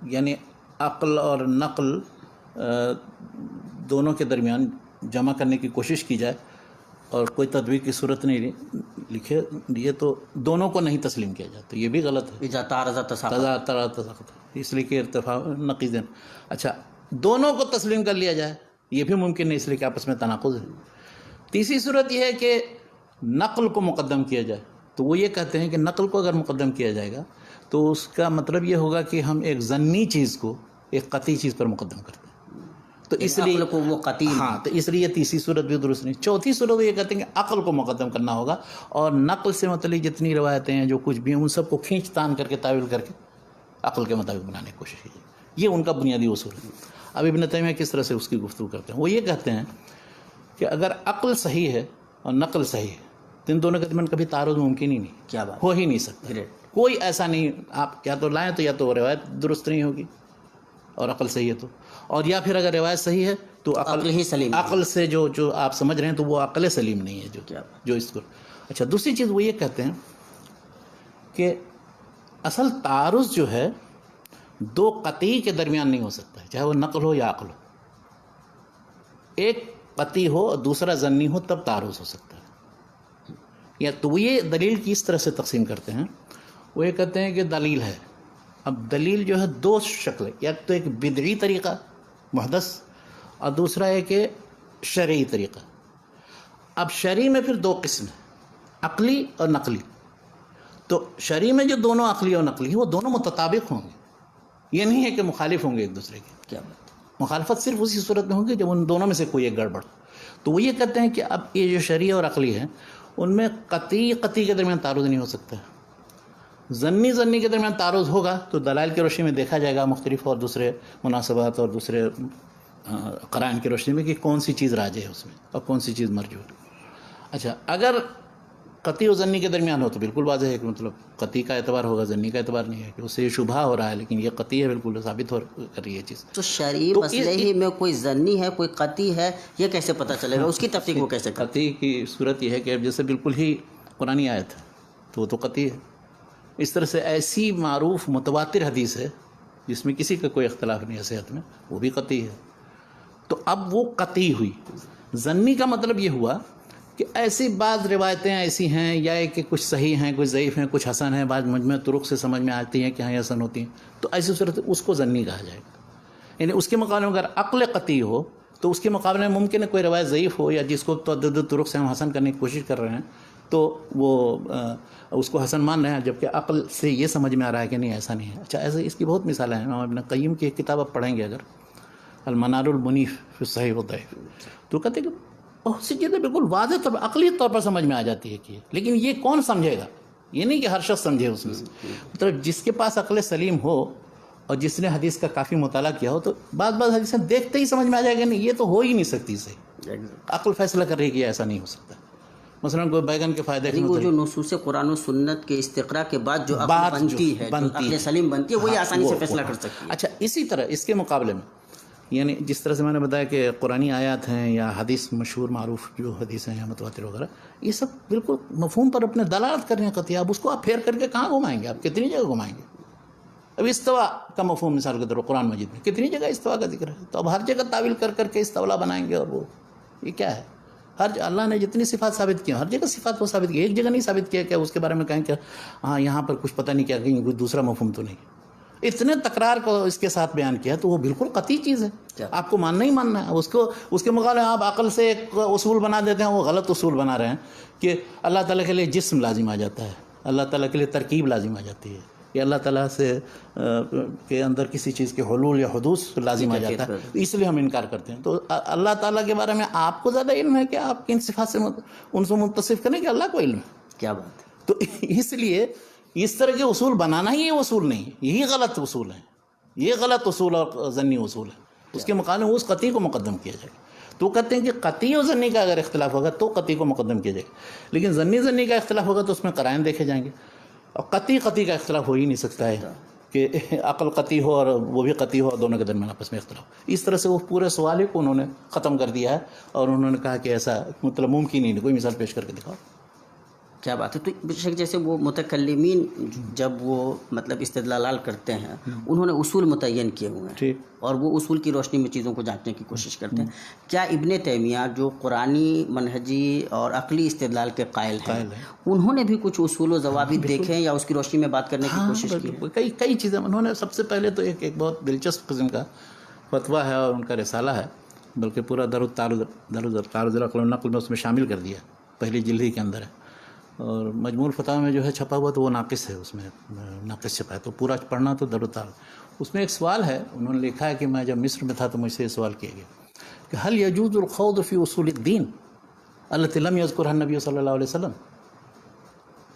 یعنی عقل اور نقل دونوں کے درمیان جمع کرنے کی کوشش کی جائے اور کوئی تطبیق کی صورت نہیں لکھے دیے تو دونوں کو نہیں تسلیم کیا جائے، تو یہ بھی غلط ہے۔ تساقط، اس لیے کہ ارتفاع نقیض۔ اچھا، دونوں کو تسلیم کر لیا جائے یہ بھی ممکن نہیں، اس لیے کہ آپس میں تناقض ہے۔ تیسری صورت یہ ہے کہ نقل کو مقدم کیا جائے، تو وہ یہ کہتے ہیں کہ نقل کو اگر مقدم کیا جائے گا تو اس کا مطلب یہ ہوگا کہ ہم ایک ظنی چیز کو ایک قطعی چیز پر مقدم کرتے ہیں، تو اس لیے عقل کو وہ قطعی، ہاں، تو اس لیے تیسری صورت بھی درست نہیں۔ چوتھی صورت وہ یہ کہتے ہیں کہ عقل کو مقدم کرنا ہوگا اور نقل سے متعلق جتنی روایتیں ہیں جو کچھ بھی ہیں ان سب کو کھینچ تان کر کے تعویل کر کے عقل کے مطابق بنانے کی کوشش کی۔ یہ ان کا بنیادی اصول ہے۔ اب ابن تیمیہ کس طرح سے اس کی گفتگو کرتے ہیں؟ وہ یہ کہتے ہیں کہ اگر عقل صحیح ہے اور نقل صحیح ہے تو ان دونوں کے درمیان کبھی تعارض ممکن ہی نہیں، کیا بات، ہو ہی نہیں سکتا۔ کوئی ایسا نہیں، آپ یا تو لائیں تو یا تو روایت درست نہیں ہوگی اور عقل صحیح ہے تو، اور یا پھر اگر روایت صحیح ہے تو عقل ہی سلیم، عقل سے جو آپ سمجھ رہے ہیں تو وہ عقل سلیم نہیں ہے جو اس کو۔ اچھا، دوسری چیز وہ یہ کہتے ہیں کہ اصل تعارض جو ہے 2 قطعی کے درمیان نہیں ہو سکتا ہے، چاہے وہ نقل ہو یا عقل ہو، ایک قطعی ہو اور دوسرا ظنی ہو تب تعارض ہو سکتا ہے۔ یا تو وہ یہ دلیل کی اس طرح سے تقسیم کرتے ہیں، وہ یہ کہتے ہیں کہ دلیل ہے، اب دلیل جو ہے 2 شکل ہے، یا تو ایک بدعی طریقہ محدث اور دوسرا ہے کہ شرعی طریقہ۔ اب شرعی میں پھر 2 قسم ہیں، عقلی اور نقلی۔ تو شرعی میں جو دونوں عقلی اور نقلی ہیں وہ دونوں متطابق ہوں گے، یہ نہیں ہے کہ مخالف ہوں گے ایک دوسرے کے. کیا بات. مخالفت صرف اسی صورت میں ہوگی جب ان دونوں میں سے کوئی ایک گڑبڑ. تو وہ یہ کہتے ہیں کہ اب یہ جو شرعی اور عقلی ہے ان میں قطعی کے درمیان تعارض نہیں ہو سکتا. ظنی کے درمیان تعارض ہوگا تو دلائل کی روشنی میں دیکھا جائے گا، مختلف اور دوسرے مناسبات اور دوسرے قرائن کی روشنی میں کہ کون سی چیز راجح ہے اس میں اور کون سی چیز مرجوح ہے. اچھا، اگر قطعی و ظنی کے درمیان ہو تو بالکل واضح ہے کہ مطلب قطعی کا اعتبار ہوگا، ظنی کا اعتبار نہیں ہے، کہ اس سے یہ شبہ ہو رہا ہے لیکن یہ قطعی ہے، بالکل ثابت ہو کر رہی ہے چیز. تو شرعی مسئلے ہی میں کوئی ظنی ہے کوئی قطعی ہے، یہ کیسے پتہ چلے گا؟ اس کی تفصیل وہ کیسے کریں؟ قطعی کی صورت یہ ہے کہ اب جیسے بالکل ہی قرآنی آیت ہے تو وہ تو قطعی ہے. اس طرح سے ایسی معروف متواتر حدیث ہے جس میں کسی کا کوئی اختلاف نہیں ہے صحت میں، وہ بھی قطعی ہے. تو اب وہ قطعی ہوئی. ظنی کا مطلب یہ ہوا کہ ایسی بعض روایتیں ایسی ہیں یا کہ کچھ صحیح ہیں، کچھ ضعیف ہیں، کچھ حسن ہیں، بعض مجمع طرق سے سمجھ میں آتی ہیں کہ ہاں یہ حسن ہوتی ہیں، تو ایسی صورت اس کو ظنی کہا جائے گا. یعنی اس کے مقابلے میں اگر عقل قطعی ہو تو اس کے مقابلے میں ممکن ہے کوئی روایت ضعیف ہو یا جس کو تعدد طرق سے ہم حسن کرنے کی کوشش کر رہے ہیں تو وہ اس کو حسن مان رہے ہیں، جبکہ عقل سے یہ سمجھ میں آ رہا ہے کہ نہیں ایسا نہیں ہے. اچھا، ایسے اس کی بہت مثالیں ہیں. ابن قیم کی ایک کتاب آپ پڑھیں گے اگر، المنار المنیف فی الصحیح والضعیف، تو کہتے ہیں کہ بہت سی چیزیں بالکل واضح طور پر عقلی طور پر سمجھ میں آ جاتی ہے کہ لیکن یہ کون سمجھے گا؟ یہ نہیں کہ ہر شخص سمجھے اس میں سے. مطلب جس کے پاس عقل سلیم ہو اور جس نے حدیث کا کافی مطالعہ کیا ہو تو بعض حدیثیں دیکھتے ہی سمجھ میں آ جائے گا نہیں یہ تو ہو ہی نہیں سکتی صحیح. عقل فیصلہ کر رہی ہے کہ ایسا نہیں ہو سکتا. مثلا کوئی بیگن کے فائدے کے وہ جو نصوص قرآن و سنت کے استقراء کے بعد جو عقل بنتی ہے، عقل سلیم بنتی ہے، وہی آسانی سے فیصلہ کر سکتی ہے. اچھا، اسی طرح اس کے مقابلے میں یعنی جس طرح سے میں نے بتایا کہ قرآنی آیات ہیں یا حدیث مشہور معروف جو حدیث ہیں یا متواتر وغیرہ، یہ سب بالکل مفہوم پر اپنے دلالت کر رہے ہیں قطعی. اب اس کو آپ پھیر کر کے کہاں گھمائیں گے؟ آپ کتنی جگہ گھمائیں گے؟ اب استوا کا مفہوم مثال کے طور پر قرآن مجید میں کتنی جگہ استوا کا ذکر ہے، تو اب ہر جگہ تعویل کر کر کے استولا بنائیں گے. اور وہ یہ کیا ہے؟ اللہ نے جتنی صفات ثابت کی ہر جگہ صفات کو ثابت کیا، ایک جگہ نہیں ثابت کیا کہ اس کے بارے میں کہیں کہ ہاں یہاں پر کچھ پتہ نہیں کیا، کہیں کوئی دوسرا مفہوم تو نہیں. اتنے تکرار کو اس کے ساتھ بیان کیا تو وہ بالکل قطعی چیز ہے، آپ کو ماننا ہی ماننا ہے. اس کے مقابلے آپ عقل سے ایک اصول بنا دیتے ہیں، وہ غلط اصول بنا رہے ہیں کہ اللہ تعالیٰ کے لیے جسم لازم آ جاتا ہے، اللہ تعالیٰ کے لیے ترکیب لازم آ جاتی ہے، یا اللہ تعالیٰ سے کے اندر کسی چیز کے حلول یا حدوث لازم آ جاتا ہے، اس لیے ہم انکار کرتے ہیں. تو اللہ تعالیٰ کے بارے میں آپ کو زیادہ علم ہے کہ آپ کن صفات سے ان سے متصف کریں کہ اللہ کو علم ہے. کیا بات ہے. تو اس لیے اس طرح کے اصول بنانا ہی یہ اصول نہیں، یہی غلط اصول ہیں، یہ غلط اصول اور ضنی اصول ہے. اس کے مقابلے میں اس قطعی کو مقدم کیا جائے گا. تو کہتے ہیں کہ قطعی اور ضنی کا اگر اختلاف ہوگا تو قطعی کو مقدم کیا جائے گا، لیکن ضنی کا اختلاف ہوگا تو اس میں قرائن دیکھے جائیں گے. اور قطعی کا اختلاف ہو ہی نہیں سکتا ہے کہ عقل قطعی ہو اور وہ بھی قطعی ہو اور دونوں کے درمیان آپس میں اختلاف. اس طرح سے وہ پورے سوال ہی کو انہوں نے ختم کر دیا ہے اور انہوں نے کہا کہ ایسا مطلب ممکن ہی نہیں. کوئی مثال پیش کر کے دکھاؤ. کیا بات ہے. تو بے شک جیسے وہ متکلمین جب وہ مطلب استدلال کرتے ہیں انہوں نے اصول متعین کیے ہوئے ہیں اور وہ اصول کی روشنی میں چیزوں کو جانچنے کی کوشش کرتے ہیں. کیا ابن تیمیہ جو قرآنی منہجی اور عقلی استدلال کے قائل ہیں انہوں نے بھی کچھ اصول و ضوابط دیکھے ہیں یا اس کی روشنی میں بات کرنے کی کوشش کی؟ کئی چیزیں انہوں نے. سب سے پہلے تو ایک بہت دلچسپ قسم کا فتویٰ ہے اور ان کا رسالہ ہے، بلکہ پورا تعارض العقل والنقل میں اس میں شامل کر دیا، پہلی جلد ہی کے اندر ہے. اور مجموع الفتاوی میں جو ہے چھپا ہوا تو وہ ناقص ہے، اس میں ناقص چھپا ہے، تو پورا پڑھنا تو درتال. اس میں ایک سوال ہے، انہوں نے لکھا ہے کہ میں جب مصر میں تھا تو مجھ سے یہ سوال کیا گیا کہ هل يجوز الخوض في اصول الدین التي لم يذكرها النبي صلی اللہ علیہ وسلم.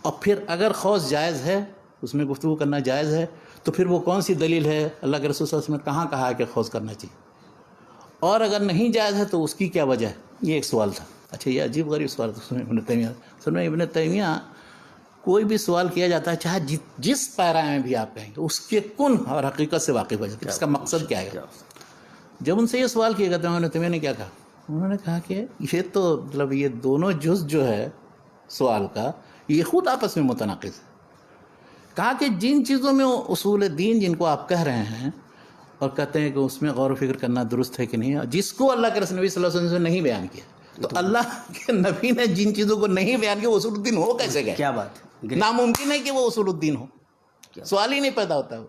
اور پھر اگر خوض جائز ہے، اس میں گفتگو کرنا جائز ہے، تو پھر وہ کون سی دلیل ہے اللہ کے رسول صلی اللہ علیہ وسلم نے کہاں کہا ہے کہ خوض کرنا چاہیے، اور اگر نہیں جائز ہے تو اس کی کیا وجہ ہے. یہ ایک سوال تھا. اچھا، یہ عجیب غریب سوال تھا. ابن تیمیہ ابن تیمیہ کوئی بھی سوال کیا جاتا ہے چاہے جس پیرا میں بھی آپ کہیں گے اس کے کن اور حقیقت سے واقف ہو جاتے ہیں، اس کا مقصد کیا ہے. جب ان سے یہ سوال کیا گیا تھا ابن تیمیہ نے کیا کہا؟ انہوں نے کہا کہ یہ تو مطلب یہ دونوں جز جو ہے سوال کا یہ خود آپس میں متناقض ہے. کہا کہ جن چیزوں میں اصول دین جن کو آپ کہہ رہے ہیں اور کہتے ہیں کہ اس میں غور و فکر کرنا درست ہے کہ نہیں، جس کو اللہ کے رسول نبی صلی اللہ علیہ وسلم نے نہیں بیان کیا، تو اللہ کے نبی نے جن چیزوں کو نہیں بیان کیا وہ اصول الدین ہو کیسے گئے؟ کیا بات ہے. ناممکن ہے کہ وہ اصول الدین ہو، سوال ہی نہیں پیدا ہوتا.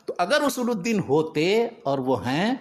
تو اگر اصول الدین ہوتے اور وہ ہیں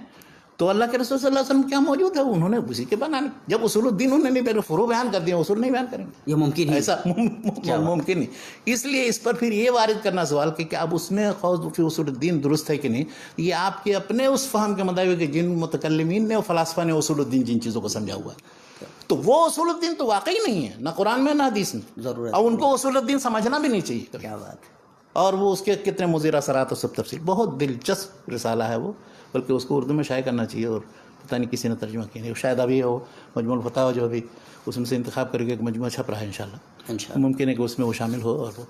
تو اللہ کے رسول صلی اللہ علیہ وسلم کیا موجود ہے انہوں نے اسی کے بنانے. جب اصول الدین انہوں نے نہیں فروع بیان کر دیا, اصول نہیں بیان کریں گے, یہ ممکن ہی ایسا ممکن نہیں. اس لیے اس پر پھر یہ وارد کرنا سوال کہ اب اس میں خوض فی اصول الدین درست ہے کہ نہیں, یہ آپ کے اپنے اس فہم کے مطابق کہ جن متکلمین نے اور فلاسفہ نے اصول الدین جن چیزوں کو سمجھا ہوا ہے, تو وہ اصول الدین تو واقعی نہیں ہے نہ قرآن میں نہ حدیث میں, ضرورت, اور ان کو اصول الدین سمجھنا بھی نہیں چاہیے. کیا بات ہے. اور وہ اس کے کتنے مضر اثرات اور سب تفصیل, بہت دلچسپ رسالہ ہے وہ, بلکہ اس کو اردو میں شائع کرنا چاہیے, اور پتہ نہیں کسی نے ترجمہ کیا نہیں, شاید ابھی وہ مجموع الفتاوی جو ابھی اس میں سے انتخاب کر کے ایک مجموعہ چھپ رہا ہے انشاءاللہ, ممکن ہے کہ اس میں وہ شامل ہو. اور وہ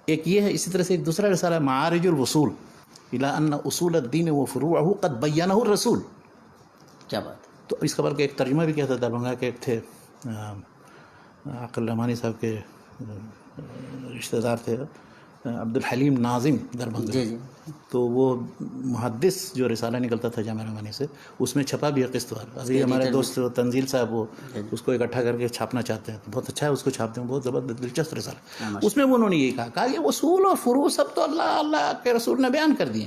ایک یہ ہے. اسی طرح سے ایک دوسرا رسالہ ہے معارج الوصول الی ان اصول الدین وفروعہ قد بینہ الرسول. کیا بات ہے. تو اس خبر کا ایک ترجمہ بھی کیا تھا دربھنگا کے ایک تھے عقل رحمانی صاحب کے رشتہ دار تھے, عبد الحلیم ناظم دربھنگا. جی جی. تو وہ محدث جو رسالہ نکلتا تھا جامعہ رحمانی سے, اس میں چھپا بھی ہے قسط وار. ابھی ہمارے دوست تنزیل صاحب وہ اس کو اکٹھا کر کے چھاپنا چاہتے ہیں, بہت اچھا ہے, اس کو چھاپتے ہیں, بہت زبردست دلچسپ رسالہ. اس میں انہوں نے یہی کہا کہ اصول اور فروع سب تو اللہ کے رسول نے بیان کر دیے.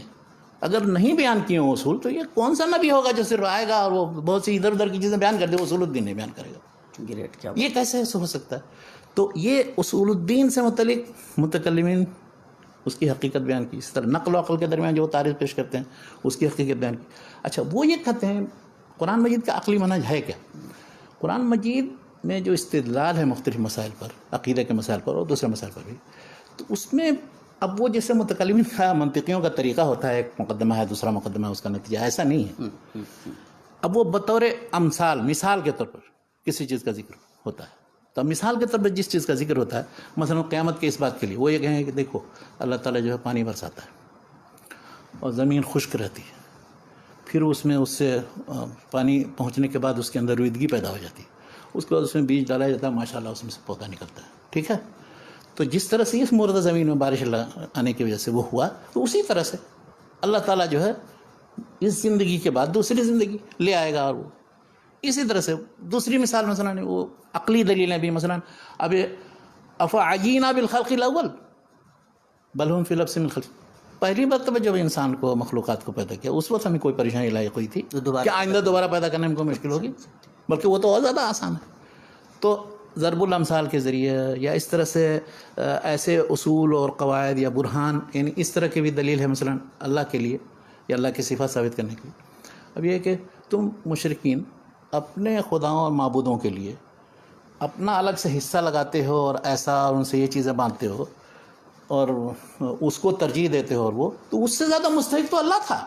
اگر نہیں بیان کیے ہوں اصول, تو یہ کون سا نبی ہوگا جو صرف آئے گا اور وہ بہت سی ادھر ادھر کی چیزیں بیان کر دے, اصول الدین نہیں بیان کرے گا. گریٹ. کیا یہ کیسے ہو سکتا ہے؟ تو یہ اصول الدین سے متعلق متکلمین اس کی حقیقت بیان کی. اس طرح نقل و عقل کے درمیان جو تعریف پیش کرتے ہیں اس کی حقیقت بیان کی. اچھا, وہ یہ کہتے ہیں قرآن مجید کا عقلی منہج ہے کیا؟ قرآن مجید میں جو استدلال ہے مختلف مسائل پر, عقیدہ کے مسائل پر اور دوسرے مسائل پر بھی, تو اس میں اب وہ جیسے متکلمین کا منطقیوں کا طریقہ ہوتا ہے, ایک مقدمہ ہے دوسرا مقدمہ ہے, اس کا نتیجہ, ایسا نہیں ہے. اب وہ بطور امثال, مثال کے طور پر کسی چیز کا ذکر ہوتا ہے. تو مثال کے طور پر جس چیز کا ذکر ہوتا ہے, مثلا قیامت کے اس بات کے لیے وہ یہ کہیں کہ دیکھو اللہ تعالیٰ جو ہے پانی برساتا ہے اور زمین خشک رہتی ہے, پھر اس میں اس سے پانی پہنچنے کے بعد اس کے اندر رویدگی پیدا ہو جاتی ہے, اس کے بعد اس میں بیج ڈالا جاتا ہے, ماشاءاللہ اس میں سے پودا نکلتا ہے. ٹھیک ہے, تو جس طرح سے اس مردہ زمین میں بارش آنے کی وجہ سے وہ ہوا, تو اسی طرح سے اللہ تعالیٰ جو ہے اس زندگی کے بعد دوسری زندگی لے آئے گا. اور وہ اسی طرح سے دوسری مثال مثلا وہ عقلی دلیلیں بھی, مثلا اب افعجینا بالخلق الاول بل هم فی لبس من خلق, پہلی مرتبہ جب انسان کو مخلوقات کو پیدا کیا اس وقت ہمیں کوئی پریشانی لاحق ہوئی تھی کہ آئندہ دوبارہ پیدا کرنے میں کوئی مشکل ہوگی, بلکہ وہ تو اور زیادہ آسان ہے. تو ضرب الامثال کے ذریعے یا اس طرح سے ایسے اصول اور قواعد یا برہان, یعنی اس طرح کی بھی دلیل ہے مثلا اللہ کے لیے یا اللہ کی صفات ثابت کرنے کے لیے. اب یہ کہ تم مشرکین اپنے خداؤں اور معبودوں کے لیے اپنا الگ سے حصہ لگاتے ہو اور ایسا ان سے یہ چیزیں باندھتے ہو اور اس کو ترجیح دیتے ہو, اور وہ تو اس سے زیادہ مستحق تو اللہ تھا.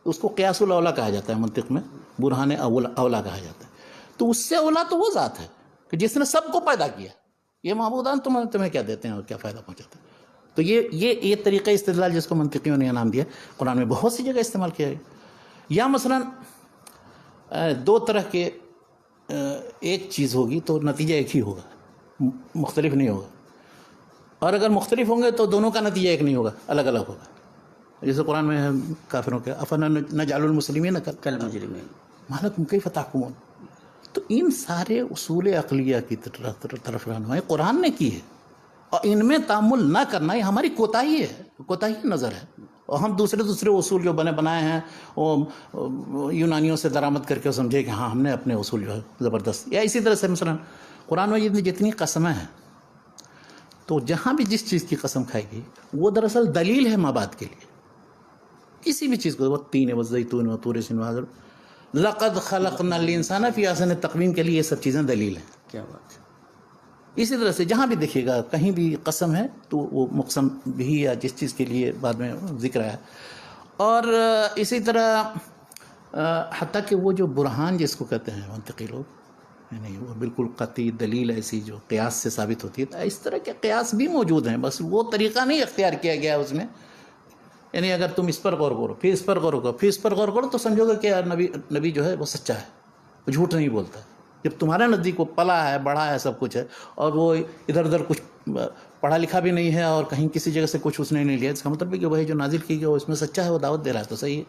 اس کو قیاس الاولا کہا جاتا ہے منطق میں, برہان اولا کہا جاتا ہے. تو اس سے اولا تو وہ ذات ہے کہ جس نے سب کو پیدا کیا. یہ معبودان تمہیں کیا دیتے ہیں اور کیا فائدہ پہنچاتے ہیں؟ تو یہ طریقہ استدلال جس کو منطقیوں نے نام دیا, قرآن میں بہت سی جگہ استعمال کیا ہے. یا مثلا دو طرح کے ایک چیز ہوگی تو نتیجہ ایک ہی ہوگا, مختلف نہیں ہوگا, اور اگر مختلف ہوں گے تو دونوں کا نتیجہ ایک نہیں ہوگا, الگ الگ ہوگا. جیسے قرآن میں ہے کافروں کے افنجعل المسلمین کالمجرمین ما لکم کیف تحکمون. تو ان سارے اصول عقلیہ کی طرف رہنمائی قرآن نے کی ہے, اور ان میں تعامل نہ کرنا یہ ہماری کوتاہی ہے, کوتاہی نظر ہے. اور ہم دوسرے اصول جو بنائے ہیں وہ یونانیوں سے درآمد کر کے سمجھے کہ ہاں ہم نے اپنے اصول جو ہے زبردست. یا اسی طرح سے مثلا قرآن مجید میں جتنی قسمیں ہیں, تو جہاں بھی جس چیز کی قسم کھائی گئی وہ دراصل دلیل ہے مابعد کے لیے. کسی بھی چیز کو, والتین والزیتون وطور سینوار لقد خلقنا الانسان فی احسن تقویم کے لیے یہ سب چیزیں دلیل ہیں. کیا بات ہے. اسی طرح سے جہاں بھی دیکھیے گا کہیں بھی قسم ہے تو وہ مقسم بھی یا جس چیز کے لیے بعد میں ذکر ہے. اور اسی طرح حتیٰ کہ وہ جو برہان جس کو کہتے ہیں منطقی لوگ, یعنی وہ بالکل قطعی دلیل ایسی جو قیاس سے ثابت ہوتی ہے, تو اس طرح کے قیاس بھی موجود ہیں, بس وہ طریقہ نہیں اختیار کیا گیا اس میں. یعنی اگر تم اس پر غور کرو, پھر اس پر غور کرو, پھر اس پر غور کرو, تو سمجھو گے کہ نبی جو ہے وہ سچا ہے, وہ جھوٹ نہیں بولتا ہے. جب تمہارے نزدیک وہ پلا ہے, بڑھا ہے, سب کچھ ہے, اور وہ ادھر ادھر کچھ پڑھا لکھا بھی نہیں ہے اور کہیں کسی جگہ سے کچھ اس نے نہیں لیا, اس کا مطلب ہے کہ وہی جو نازل کی گئی وہ اس میں سچا ہے, وہ دعوت دے رہا ہے, تو صحیح ہے.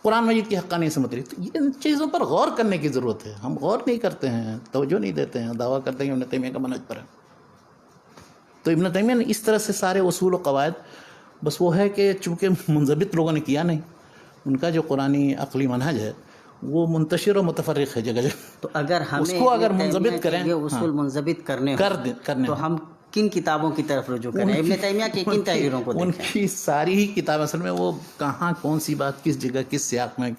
قرآن مجید کی حقانیت سے متعلق تو ان چیزوں پر غور کرنے کی ضرورت ہے. ہم غور نہیں کرتے ہیں, توجہ نہیں دیتے ہیں, دعویٰ کرتے ہیں کہ ابن تیمیہ کا منہج پر ہے. تو ابن تیمیہ نے اس طرح سے سارے اصول و قواعد, بس وہ ہے کہ چونکہ منضبط لوگوں نے کیا نہیں, ان کا جو قرآنی عقلی منہج ہے وہ منتشر و متفرق ہے جگہ جگہ. تو اگر ہمیں اس کو اگر ابن منضبط تیمیہ کے کریں، یہ اصول منضبط کرنے ہوں تو ہم کن کتابوں کی طرف رجوع کریں؟ ابن تیمیہ کی کن تحریروں کو ان دیکھیں؟ کی ساری ہی کتاب اصل میں وہ کہاں کون سی بات کس جگہ کس سیاق میں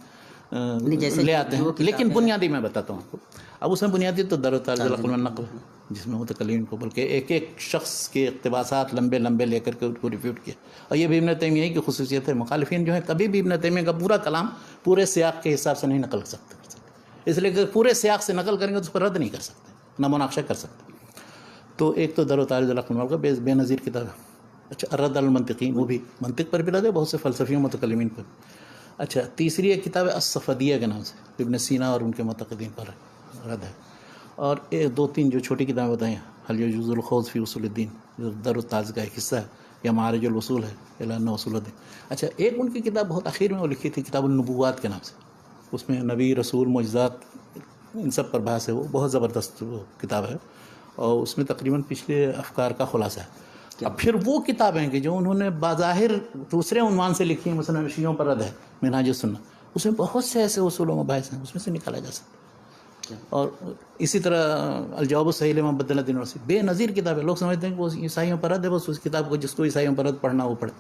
لے آتے ہیں. لیکن بنیادی میں بتاتا ہوں آپ کو. اب اس میں بنیادی تو در و تعارض العقل والنقل ہے، جس میں متکلمین کو بلکہ ایک ایک شخص کے اقتباسات لمبے لمبے لے کر کے ان کو ریپیٹ کیا. اور یہ بھی ابن تیمیہ کی خصوصیت ہے. مخالفین جو ہیں کبھی بھی ابن تیمیہ کا پورا کلام پورے سیاق کے حساب سے نہیں نقل کر سکتے، اس لیے کہ پورے سیاق سے نقل کریں گے تو اس پر رد نہیں کر سکتے، نہ مناقشہ کر سکتے. تو ایک تو در و تعارض العقل والنقل کا بے نظیر کتاب ہے. اچھا الرد علی المنطقین، وہ بھی منطق پر بھی رد ہے، بہت سے فلسفیوں متکلمین پر. اچھا تیسری ایک کتاب ہے الصفدیہ کے نام سے، ابن سینا اور ان کے معتقدین پر رد ہے. اور ایک دو تین جو چھوٹی کتابیں بتائیں، حل یجوز الخوض فی اصول الدین جو در التعارض کا ایک حصہ ہے، یا معارج الوصول ہے الی ان اصول الدین. اچھا ایک ان کی کتاب بہت اخیر میں وہ لکھی تھی، کتاب النبوات کے نام سے. اس میں نبی رسول معجزات ان سب پر بحث ہے. وہ بہت زبردست وہ کتاب ہے، اور اس میں تقریباً پچھلے افکار کا خلاصہ ہے. اب پھر وہ کتابیں کہ جو انہوں نے بظاہر دوسرے عنوان سے لکھی ہیں، مثلا شیعوں پر رد ہے منہاج السنہ، اس میں بہت سے ایسے اصول و مباحث ہیں، اس میں سے نکالا جا سکتا ہے. اور اسی طرح الجواب الصحیح لما بدل الدین الرسی، بے نظیر کتاب ہے. لوگ سمجھتے ہیں کہ وہ عیسائیوں پر رد ہے، بس اس کتاب کو جس کو عیسائیوں پر رد پڑھنا وہ پڑھے.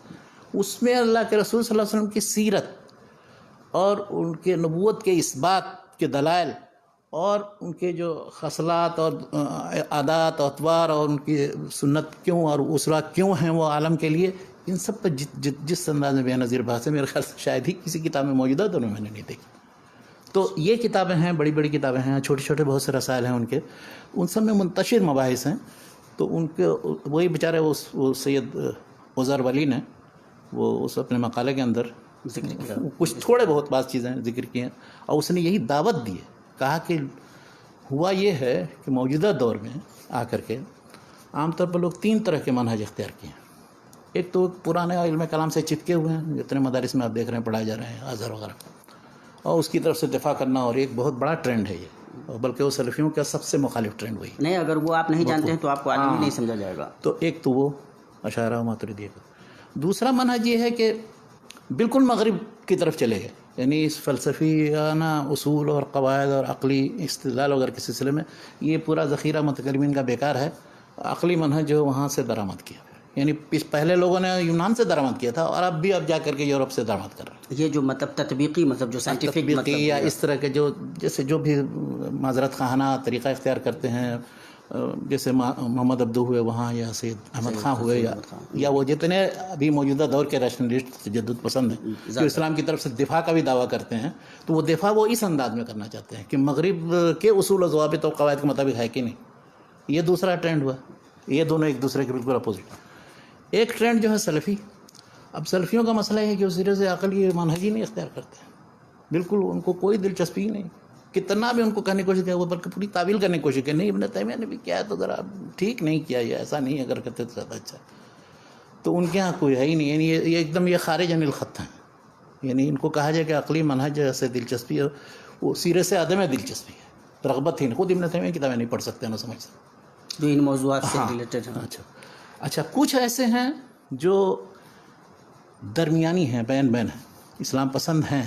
اس میں اللہ کے رسول صلی اللہ علیہ وسلم کی سیرت اور ان کے نبوت کے اثبات کے دلائل اور ان کے جو خصلات اور عادات اور اطوار اور ان کی سنت کیوں اور اصولات کیوں ہیں وہ عالم کے لیے، ان سب پر جس انداز میں بے نظیر بحث ہے، میرے خیال سے شاید ہی کسی کتاب میں موجودہ ہے، دونوں میں نے نہیں دیکھی. تو یہ کتابیں ہیں، بڑی بڑی کتابیں ہیں، چھوٹے چھوٹے بہت سے رسائل ہیں ان کے، ان سب میں منتشر مباحث ہیں. تو ان کے وہی بیچارے وہ سید عذر ولی نے وہ اس اپنے مقالے کے اندر کچھ تھوڑے بہت بعض چیزیں ذکر کی ہیں، اور اس نے یہی دعوت دی ہے. کہا کہ ہوا یہ ہے کہ موجودہ دور میں آ کر کے عام طور پر لوگ تین طرح کے منہج اختیار کیے ہیں. ایک تو پرانے علم کلام سے چپکے ہوئے ہیں، جتنے مدارس میں آپ دیکھ رہے ہیں پڑھائے جا رہے ہیں ازہر وغیرہ، اور اس کی طرف سے دفاع کرنا، اور ایک بہت بڑا ٹرینڈ ہے یہ، اور بلکہ وہ سلفیوں کا سب سے مخالف ٹرینڈ وہی نہیں. اگر وہ آپ نہیں جانتے ہیں تو آپ کو عالم ہی نہیں سمجھا جائے گا. تو ایک تو وہ اشاعرہ و ماتریدیہ کا. دوسرا منہج یہ ہے کہ بالکل مغرب کی طرف چلے گئے، یعنی اس فلسفیانہ اصول اور قواعد اور عقلی استدلال وغیرہ کے سلسلے میں یہ پورا ذخیرہ متکلمین کا بیکار ہے. عقلی منہج جو وہاں سے درآمد کیا، یعنی پہلے لوگوں نے یونان سے درآمد کیا تھا، اور اب جا کر کے یورپ سے درآمد کر رہے ہیں. یہ جو مطلب تطبیقی مطلب جو سائنٹیفک مطلب یا اس طرح کے جو جیسے جو بھی معذرت خواہانہ طریقہ اختیار کرتے ہیں، جیسے محمد عبدو ہوئے وہاں، یا سید احمد خان ہوئے، یا وہ جتنے ابھی موجودہ دور کے ریشنلسٹ تجدد پسند ہیں جو اسلام کی طرف سے دفاع کا بھی دعویٰ کرتے ہیں، تو وہ دفاع وہ اس انداز میں کرنا چاہتے ہیں کہ مغرب کے اصول و ضوابط اور قواعد کے مطابق ہے کہ نہیں. یہ دوسرا ٹرینڈ ہوا. یہ دونوں ایک دوسرے کے بالکل اپوزٹ. ایک ٹرینڈ جو ہے سلفی. اب سلفیوں کا مسئلہ ہے کہ وہ سرے سے عقلی منہج ہی نہیں اختیار کرتے ہیں، بالکل ان کو کوئی دلچسپی ہی نہیں. کتنا بھی ان کو کرنے کی کوشش کیا، وہ بلکہ پوری تعویل کرنے کی کوشش کی، نہیں ابن تیمیہ نے بھی کیا ہے تو ذرا ٹھیک نہیں کیا، یہ ایسا نہیں اگر کرتے تو زیادہ اچھا. تو ان کے ہاں کوئی ہے ہی نہیں، یعنی یہ ایک دم یہ خارج عن الخط ہیں. یعنی ان کو کہا جائے کہ عقلی منہج سے دلچسپی ہے، وہ سیرے سے عدم دلچسپی ہے، رغبت ہی نہیں. خود ابن تیمیہ کی کتابیں نہیں پڑھ سکتے، نہ سمجھ سکتے جو ان موضوعات سے ریلیٹڈ ہیں. اچھا کچھ ایسے ہیں جو درمیانی ہیں، بین ہیں، اسلام پسند ہیں،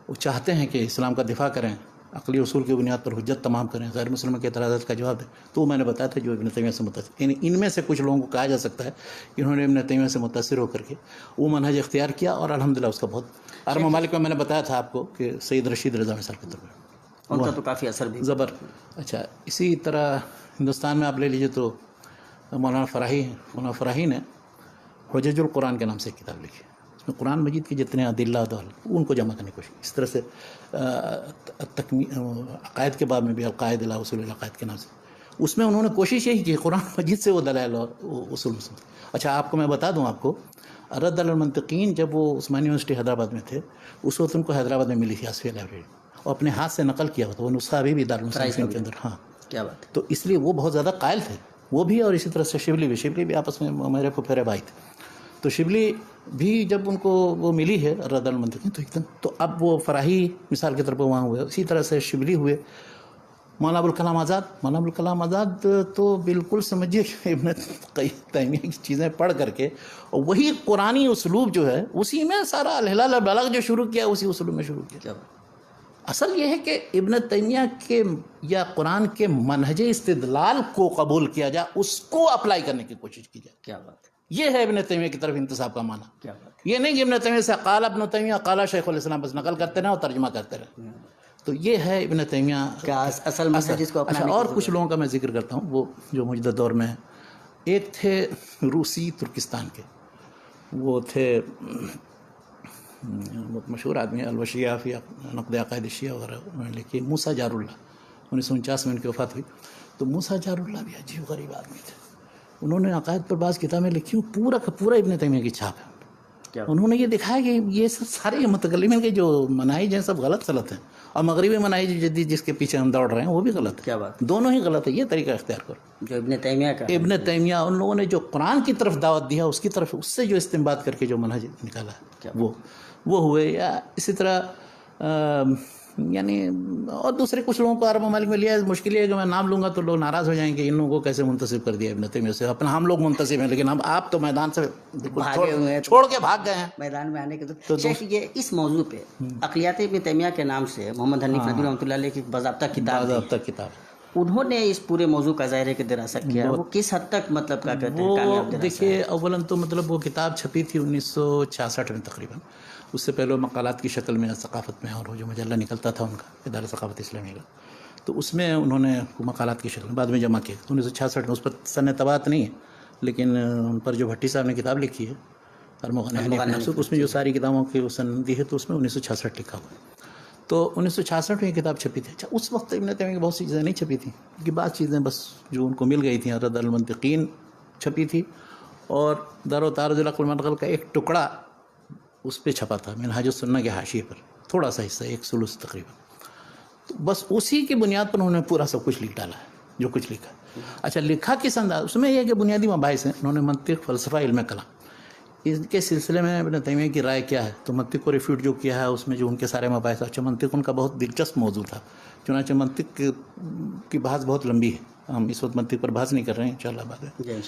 وہ چاہتے ہیں کہ اسلام کا دفاع کریں، عقلی اصول کی بنیاد پر حجت تمام کریں، غیر مسلموں کے اعتراضات کا جواب دیں. تو میں نے بتایا تھا جو ابن تیمیہ سے متاثر، یعنی ان میں سے کچھ لوگوں کو کہا جا سکتا ہے کہ انہوں نے ابن تیمیہ سے متاثر ہو کر کے وہ منہج اختیار کیا، اور الحمدللہ اس کا بہت عرب ممالک میں نے بتایا تھا آپ کو کہ سید رشید رضا مثال کے طور پر ان کا تو کافی اثر بھی زبر. اچھا اسی طرح ہندوستان میں آپ لے لیجیے تو مولانا فراہی نے حجج القرآن کے نام سے ایک کتاب لکھی. اس میں قرآن مجید کے جتنے ادلہ ان کو جمع کرنے کی کوشش. اس طرح سے عقائد کے باب میں بھی القاعد الی اصول العقائد کے نام سے، اس میں انہوں نے کوشش یہی کی قرآن مجید سے وہ دلائل اور اصول. اچھا آپ کو میں بتا دوں، آپ کو رد علی المنطقین جب وہ عثمانی یونیورسٹی حیدرآباد میں تھے، اس وقت ان کو حیدرآباد میں ملی تھی آصفیہ لائبریری، اور اپنے ہاتھ سے نقل کیا ہوتا، وہ نسخہ ابھی بھی دارالمصنفین کے اندر. ہاں کیا بات ہے. تو اس لیے وہ بہت زیادہ قائل تھے وہ بھی، اور اسی طرح سے شبلی بھی آپس میں میرے پھپھیرے بھائی تھے. تو شبلی بھی جب ان کو وہ ملی ہے رد علی المنطقین تو ایک دم، تو اب وہ فراہی مثال کے طور پر وہاں ہوئے، اسی طرح سے شبلی ہوئے. مولانا ابوالکلام آزاد تو بالکل سمجھیے کہ ابن تیمیہ کی چیزیں پڑھ کر کے، اور وہی قرآنی اسلوب جو ہے اسی میں سارا الہلال البلاغ جو شروع کیا اسی اسلوب میں شروع کیا. اصل یہ ہے کہ ابن تیمیہ کے یا قرآن کے منہج استدلال کو قبول کیا جائے، اس کو اپلائی کرنے کی کوشش کی جائے. کیا بات ہے، یہ ہے ابن تیمیہ کی طرف انتساب کا معنی. کیا بات ہے. یہ نہیں کہ ابن تیمیہ سے قال ابن تیمیہ قال شیخ الاسلام بس نقل کرتے رہے اور ترجمہ کرتے رہے. تو یہ ہے ابن تیمیہ کیا اصل منہج جس کو اچھا. اپنانے اور کی کچھ لوگوں کا میں ذکر کرتا ہوں وہ جو موجودہ دور میں ہیں. ایک تھے روسی ترکستان کے، وہ تھے بہت مشہور آدمی الوشیہ فی نقد عقائد شیعہ وغیرہ، انہوں نے لکھی موسیٰ جار اللہ. 1949 میں ان کی وفات ہوئی. تو موسیٰ جار اللہ بھی عجیب غریب آدمی تھے. انہوں نے عقائد پر بعض کتابیں لکھی، پورا کا پورا ابن تیمیہ کی چھاپ ہے. کیا انہوں نے یہ دکھایا کہ یہ سب سارے متکلمین کے جو مناہج ہیں سب غلط ہیں، اور مغربی مناہج جدید جس کے پیچھے ہم دوڑ رہے ہیں وہ بھی غلط ہے. کیا بات، دونوں ہی غلط ہے. یہ طریقہ اختیار کرو جو ابن تیمیہ کا ابن تیمیہ ان لوگوں نے جو قرآن کی طرف دعوت دیا اس کی طرف، اس سے جو استنباط کر کے جو منہج نکالا ہے وہ ہوئے. یا اسی طرح یعنی اور دوسرے کچھ لوگوں کو عرب ممالک میں لیا. مشکل یہ ہے کہ میں نام لوں گا تو لوگ ناراض ہو جائیں گے، ان لوگوں کو کیسے منتسب کر دیا ابن تیمیہ سے. اپنا ہم لوگ منتسب ہیں لیکن آپ تو میدان سے بھاگے ہوئے ہیں، چھوڑ کے بھاگ گئے ہیں میدان میں آنے کے. تو شیخ یہ اس موضوع پہ عقلیات ابن تیمیہ کے نام سے محمد حنیف ندوی رحمۃ اللہ علیہ کی باضابطہ کتاب، انہوں نے اس پورے موضوع کا ظاہر ہے کہ دراصل کیا. وہ کس حد تک مطلب کیا کہتے ہیں کامیاب دراصل؟ دیکھیے اولاً تو مطلب وہ کتاب چھپی تھی 1966 میں تقریباً. اس سے پہلے مقالات کی شکل میں ثقافت میں، اور وہ جو مجلہ نکلتا تھا ان کا ادارہ ثقافت اسلامی کا، تو اس میں انہوں نے مقالات کی شکل میں بعد میں جمع کیے 1966 میں. اس پر سن طباعت نہیں ہے لیکن ان پر جو بھٹی صاحب نے کتاب لکھی ہے اس میں جو ساری کتابوں کی سن دی ہے تو اس میں 1966 لکھا ہوا ہے. تو 1966 میں یہ کتاب چھپی تھی. اچھا اس وقت ابن تیمیہ کی بہت سی چیزیں نہیں چھپی تھیں کیونکہ بعض چیزیں بس جو ان کو مل گئی تھیں. رد المنطقین چھپی تھی اور دار و تارج العقل والنقل کا ایک ٹکڑا اس پہ چھپا تھا منہاج السنہ کے حاشیے پر، تھوڑا سا حصہ 1 ثلث تقریباً. تو بس اسی کی بنیاد پر انہوں نے پورا سب کچھ لکھ ڈالا ہے جو کچھ لکھا. اچھا لکھا کس انداز؟ اس میں یہ کہ بنیادی مباحث ہیں. انہوں نے منطق، فلسفہ، علم کلام، اس کے سلسلے میں ابن تیمیہ کی رائے کیا ہے. تو منطق کو ریفیوٹ جو کیا ہے اس میں جو ان کے سارے مباحث. اچھا منطق ان کا بہت دلچسپ موضوع تھا، چنانچہ منطق کی بحث بہت لمبی ہے. ہم اس وقت منطق پر بحث نہیں کر رہے ہیں، انشاءاللہ بعد میں.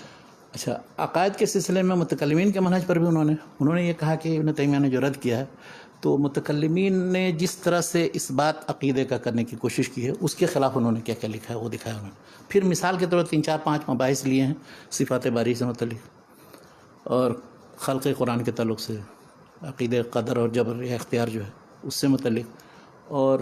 اچھا عقائد کے سلسلے میں متکلمین کے منہج پر بھی انہوں نے یہ کہا کہ ابن تیمیہ نے جو رد کیا ہے تو متکلمین نے جس طرح سے اس بات عقیدے کا کرنے کی کوشش کی ہے اس کے خلاف انہوں نے کیا کیا لکھا ہے وہ دکھایا انہوں نے. پھر مثال کے طور پر 3 4 5 مباحث لیے ہیں صفات باری سے متعلق، اور خلق قرآن کے تعلق سے، عقیدہ قدر اور جبر یا اختیار جو ہے اس سے متعلق، اور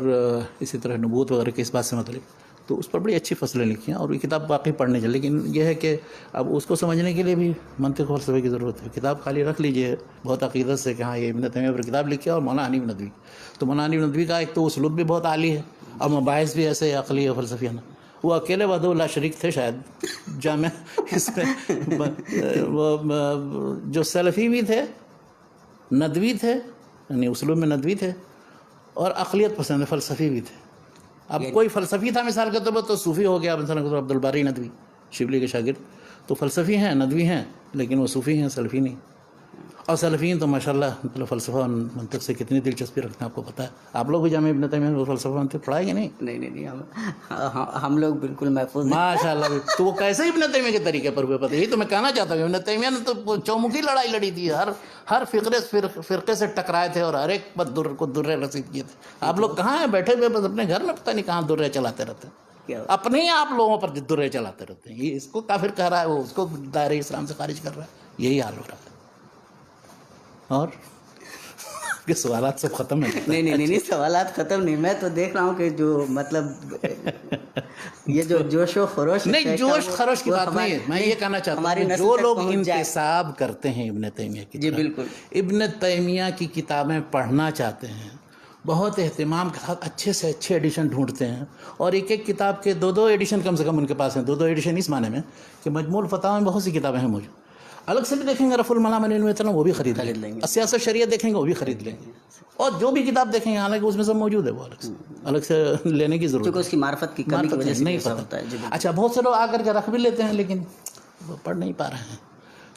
اسی طرح نبوت وغیرہ کے اس بات سے متعلق. تو اس پر بڑی اچھی فصلیں لکھی ہیں اور یہ کتاب باقی پڑھنے چاہیے. لیکن یہ ہے کہ اب اس کو سمجھنے کے لیے بھی منطق اور فلسفے کی ضرورت ہے. کتاب خالی رکھ لیجئے بہت عقیدت سے کہ ہاں یہ ابن تیمیہ پر کتاب لکھی ہے اور مولانا حنیف ندوی. تو مولانا حنیف ندوی کا ایک تو اسلوب بھی بہت عالی ہے اور مباحث بھی ایسے عقلی اور فلسفیانہ. وہ اکیلے وحدہ لا شریک تھے شاید جامع اس میں. وہ جو سلفی بھی تھے، ندوی تھے، یعنی اسلوب میں ندوی تھے، اور عقلیت پسند فلسفی بھی تھے. اب کوئی فلسفی تھا مثال کے طور پر تو صوفی ہو گیا. مثلا عبد الباری ندوی شبلی کے شاگرد تو فلسفی ہیں، ندوی ہیں، لیکن وہ صوفی ہیں، سلفی نہیں. اور سلفیین تو ماشاءاللہ مطلب فلسفہ اور منطق سے کتنی دلچسپی رکھتے ہیں آپ کو پتہ ہے. آپ لوگ بھی جامعہ ابن تیمیہ میں فلسفہ منطق پڑھائے گے نہیں؟ نہیں ہم لوگ بالکل محفوظ ماشاءاللہ. تو وہ کیسے ابن تیمیہ کے طریقے پر ہوئے پتہ. یہی تو میں کہنا چاہتا ہوں. ابن تیمیہ نے تو چومکھی لڑائی لڑی تھی، ہر فرقے سے ٹکرائے تھے اور ہر ایک پر در کو درے رسید کیے تھے. آپ لوگ کہاں ہیں بیٹھے ہوئے بس اپنے گھر میں پتہ نہیں کہاں درے چلاتے رہتے ہیں، اپنے ہی آپ لوگوں پر درے چلاتے رہتے ہیں. یہ اس کو کافر کہہ رہا ہے، وہ اس کو دائرہ اسلام سے خارج کر رہا ہے. یہی حال ہو رہا ہے. اور کے سوالات سب ختم ہیں؟ نہیں سوالات ختم نہیں. میں تو دیکھ رہا ہوں کہ جو مطلب یہ جو جوش و خروش، نہیں جوش خروش کی بات نہیں ہے. میں یہ کہنا چاہتا ہوں جو لوگ انتساب کرتے ہیں ابن تیمیہ کی، جی بالکل ابن تیمیہ کی کتابیں پڑھنا چاہتے ہیں، بہت اہتمام کے ساتھ اچھے سے اچھے ایڈیشن ڈھونڈتے ہیں، اور ایک ایک کتاب کے 2 ایڈیشن کم سے کم ان کے پاس ہیں. 2 ایڈیشن اس معنی میں کہ مجموع الفتاوی میں بہت سی کتابیں ہیں موجود. الگ سے بھی دیکھیں گے رفع الملام عن الفتن وہ بھی خرید لیں گے. سیاست شریعت دیکھیں گے وہ بھی خرید لیں گے. اور جو بھی کتاب دیکھیں گے حالانکہ اس میں سب موجود ہے، وہ الگ سے لینے کی ضرورت ہے، کیونکہ اس کی معرفت کی کمی کی وجہ سے نہیں پتہ. اچھا بہت سے لوگ آ کر کے رکھ بھی لیتے ہیں لیکن وہ پڑھ نہیں پا رہے ہیں،